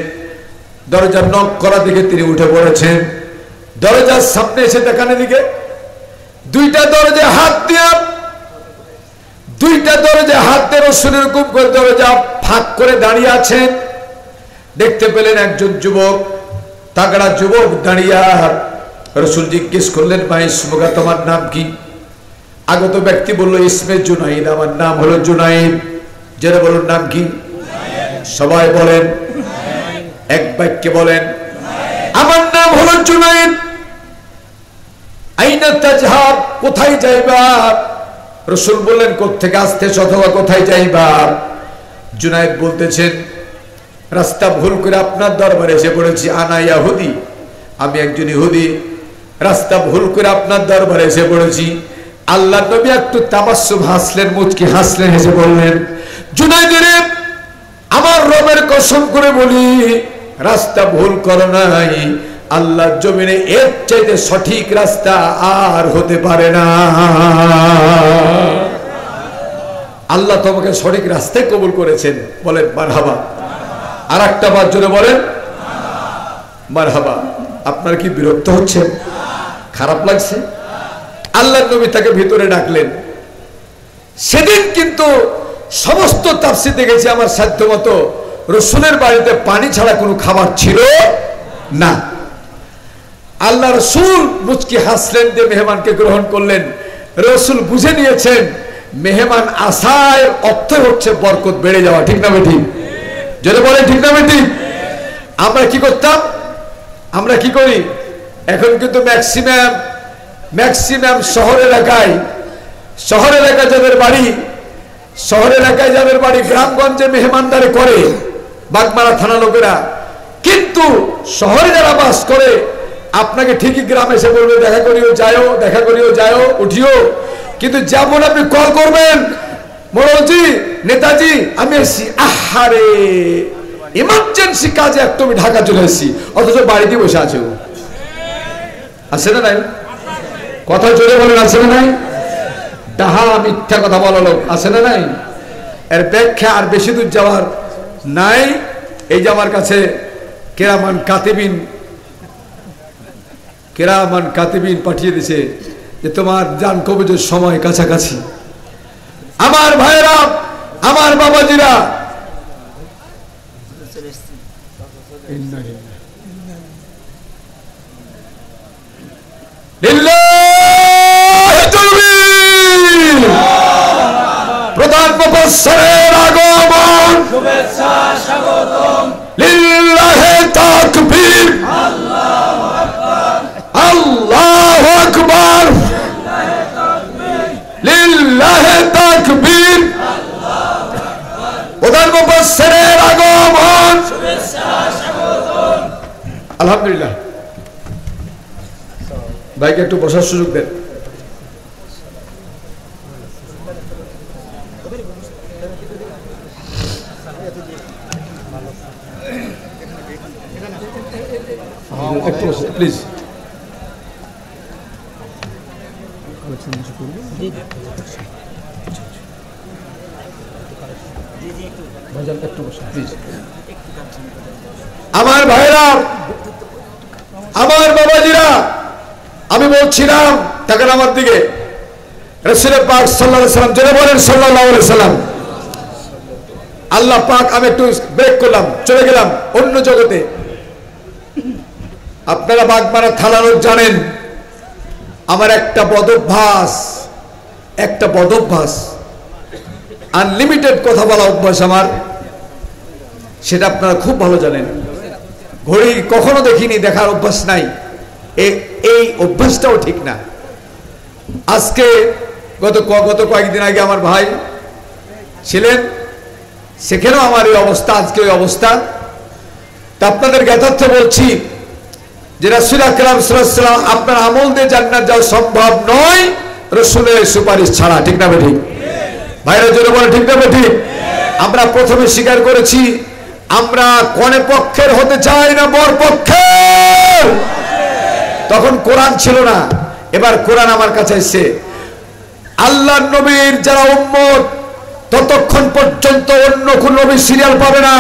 দরজা নক করা দেখে তিনি উঠে পড়েছেন। দরজার সামনে এসে দেখান দিকে 2টা দরজা হাত দিয়ে, 2টা দরজা হাত দিয়ে রাসূলের হুকুম করে দরজা ফাঁক করে দাঁড়িয়ে আছেন। দেখতে পেলেন একজন যুবক, তাগড়া যুবক দাঁড়িয়ে। রাসূল জিজ্ঞেস করলেন, মা ইসমুকা, তোমার নাম কি? আগত ব্যক্তি বলল, ইসমে জুনাইদ, আমার নাম হলো জুনাইদ। যারা বলুন নাম কি? সবাই বলেন, এক বাক্যে বলেন, আমার নাম হলো জুনাইদ। আইনা তাজহাব, কোথায় যাইবা? রাসূল বললেন, কোত্থেকে আসতেছ অথবা কোথায় যাইবা? জুনাইদ বলতেছেন, রাস্তা ভুল করে আপনার দরবারে এসে পড়েছি। আনা ইয়াহুদি, আমি একজন ইহুদি, রাস্তা ভুল করে আপনার দরবারে এসে পড়েছি। আল্লাহর নবী একটু তাবাসসুম হাসলেন, মুচকি হাসলেন, হেসে বললেন, জুনাইদ রে, আমার রবের কসম করে বলি, রাস্তা ভুল করো নাই। আল্লাহর জমিনে এর চাইতে সঠিক রাস্তা আর হতে পারে না। আল্লাহ তোমাকে সঠিক রাস্তায় কবুল করেছেন, বলেন মারহাবা। আর একটা বার জোরে বলেন মারহাবা। আপনার কি বিরক্ত হচ্ছেন? খারাপ লাগছে? আল্লাহর নবী তাকে ভিতরে ডাকলেন। সেদিন কিন্তু সমস্ত তাফসীর দেখেছি আমার সাধ্য মতো, রসুলের বাড়িতে পানি ছাড়া কোনো খাবার ছিল না। আল্লাহ রসুল মুচকি হাসলেন, যে মেহমানকে গ্রহণ করলেন। রসুল বুঝে নিয়েছেন মেহমান আসার অর্থ হচ্ছে বরকত বেড়ে যাওয়া। ঠিক না বেঠিক? যদি বলেন ঠিক না বেঠিক? আমরা কি করতাম? আমরা কি করি এখন? কিন্তু ম্যাক্সিমাম শহর এলাকায় যাদের বাড়ি গ্রামগঞ্জে মেহমানদারি করে বাগমারা থানা লোকেরা, কিন্তু শহরে যারা বাস করে আপনাকে ঠিকই গ্রামে এসে বলবে দেখা করিও যাও উঠিও, কিন্তু যেমন আপনি কল করবেন মোড়লজি নেতাজি আমি এসছি, আহারে ইমার্জেন্সি কাজে একটু আমি ঢাকা চলে এসেছি, অথচ বাড়িতে বসে আছে। আছে না নাই? কথা চলে বলেন আছে না নাই? ডাহা মিথ্যা কথা বলা লোক আছে না নাই? এর ব্যাখ্যা আর বেশি দূর যাওয়ার নাই। এই যে আমার কাছে কেরামান কাতিবিন পাঠিয়ে দিছে যে তোমার জান কবজের সময় কাছাকাছি। আমার ভাইরা, আমার বাবাজিরা, প্রধান মুফাসসিরের আগমন, শুভেচ্ছা স্বাগতম, লিল্লাহি তাকবীর, আল্লাহু আকবার, আল্লাহু আকবার, লিল্লাহি তাকবীর, আল্লাহু আকবার। প্রধান মুফাসসিরের আগমন, শুভেচ্ছা স্বাগতম। আলহামদুলিল্লাহ। ভাইকে একটু বসার সুযোগ দেন। একটু বসে প্লিজ। আমার ভাইরা, আমার বাবাজিরা, আমি বলছিলাম তাকান আমার দিকে, রাসূল পাক সাল্লাল্লাহু আলাইহি সাল্লাম, যারা বলেন সাল্লাল্লাহু আলাইহি সাল্লাম, আল্লাহ পাক, আমি একটু ব্রেক করলাম, চলে গেলাম অন্য জগতে। আপনারা বাগমারা থানার জানেন আমার একটা বদভ্যাস, আনলিমিটেড কথা বলা অভ্যাস আমার, সেটা আপনারা খুব ভালো জানেন। ঘড়ি কখনো দেখিনি, দেখার অভ্যাস নাই, এই অভ্যাসটাও ঠিক না। আজকে গত কয়েকদিন আগে আমার ভাই ছিলেন, সেখানেও আমার এই অবস্থা, আজকে ওই অবস্থা। তা আপনাদের জ্ঞাতার্থে বলছি যে রাসূল আকরাম সাল্লাল্লাহু আলাইহি ওয়াসাল্লাম আপনার আমল দিয়ে জান্নাত যাওয়া সম্ভব নয় রাসূলের সুপারিশ ছাড়া। ঠিক না বেঠিক? ভাইরা জোরে বলে ঠিক না বেঠিক? আমরা প্রথমে স্বীকার করেছি আমরা কোন পক্ষের হতে চাই না, বর পক্ষের। তখন কোরআন ছিল না, এবার কোরআন আমার কাছে এসেছে। আল্লাহর নবীর যারা উম্মত, ততক্ষণ পর্যন্ত অন্য কোন নবী সিরিয়াল পাবে না।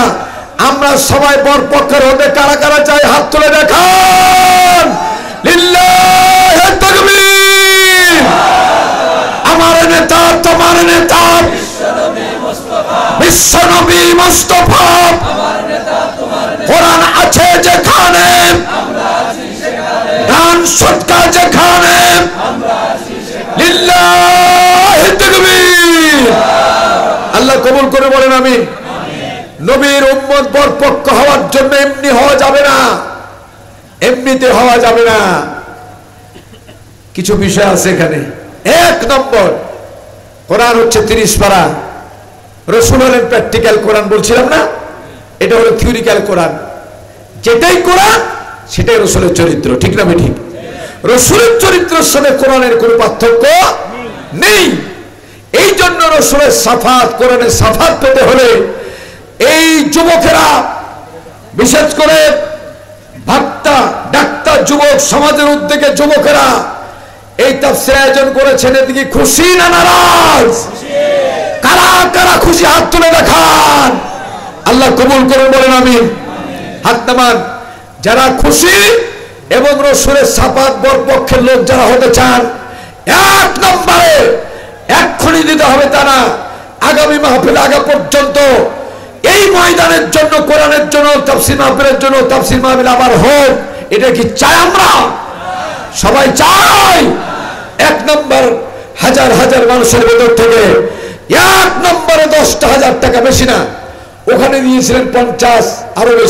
আমরা সবাই বরপক্ষের হতে কারা কারা চাই হাত তুলে দেখান। লিল্লাহি তাকবীর। আমার নেতা, তোমার নেতা, বিশ্বনবী মুস্তাফা, আমার নেতা তোমার নেতা, কোরআন আছে যেখানে আমরা আছি সেখানে, দান সদকা যেখানে আমরা আছি সেখানে। লিল্লাহি তাকবীর। আল্লাহ কবুল করে বলেন আমিন। নবীর উম্মত বরপক্ষ হওয়ার জন্য এমনি হওয়া যাবে না, এমনিতে হওয়া যাবে না। কিছু বিষয় আছে এখানে। এক নম্বর, কোরআন হচ্ছে 30 পারা, রাসূল হলেন প্র্যাকটিক্যাল কোরআন, বলছিলাম না? এটা হলো থিওরিক্যাল কোরআন। যেটাই কোরআন সেটাই রাসূলের চরিত্র। ঠিক না ঠিক? রাসূলের চরিত্রের সঙ্গে কোরআনের কোনো পার্থক্য নেই। এই জন্য রাসূলের সাফাত, কোরআনের সাফাত পেতে হলে এই যুবকেরা, বিশেষ করে ডাক্তার যুবক সমাজের উদ্যোগে যুবকেরা এই তাফসীর আয়োজন করেছেন। এদিকে খুশি না নারাজ? কারা কারা খুশি হাত তুলে দেখান। আল্লাহ কবুল করুন, বলেন আমিন। হাত নামান যারা খুশি এবং রসুলের সাফাত বরপক্ষের লোক যারা হতে চান, 1 নম্বরে এক্ষুনি দিতে হবে তা না, আগামী মাহফিল আগা পর্যন্ত এই ময়দানের জন্য, কোরআনের জন্য, তাফসীর মাহফিলের জন্য, তাফসীর মাহফিল আবার হোক, এটা কি চাই? আমরা সবাই চাই। 1 নম্বর হাজার হাজার মানুষের ভেতর থেকে 1 নম্বরে 10,000 টাকা, বেশি না, ওখানে দিয়েছিলেন 50, আরো বেশি।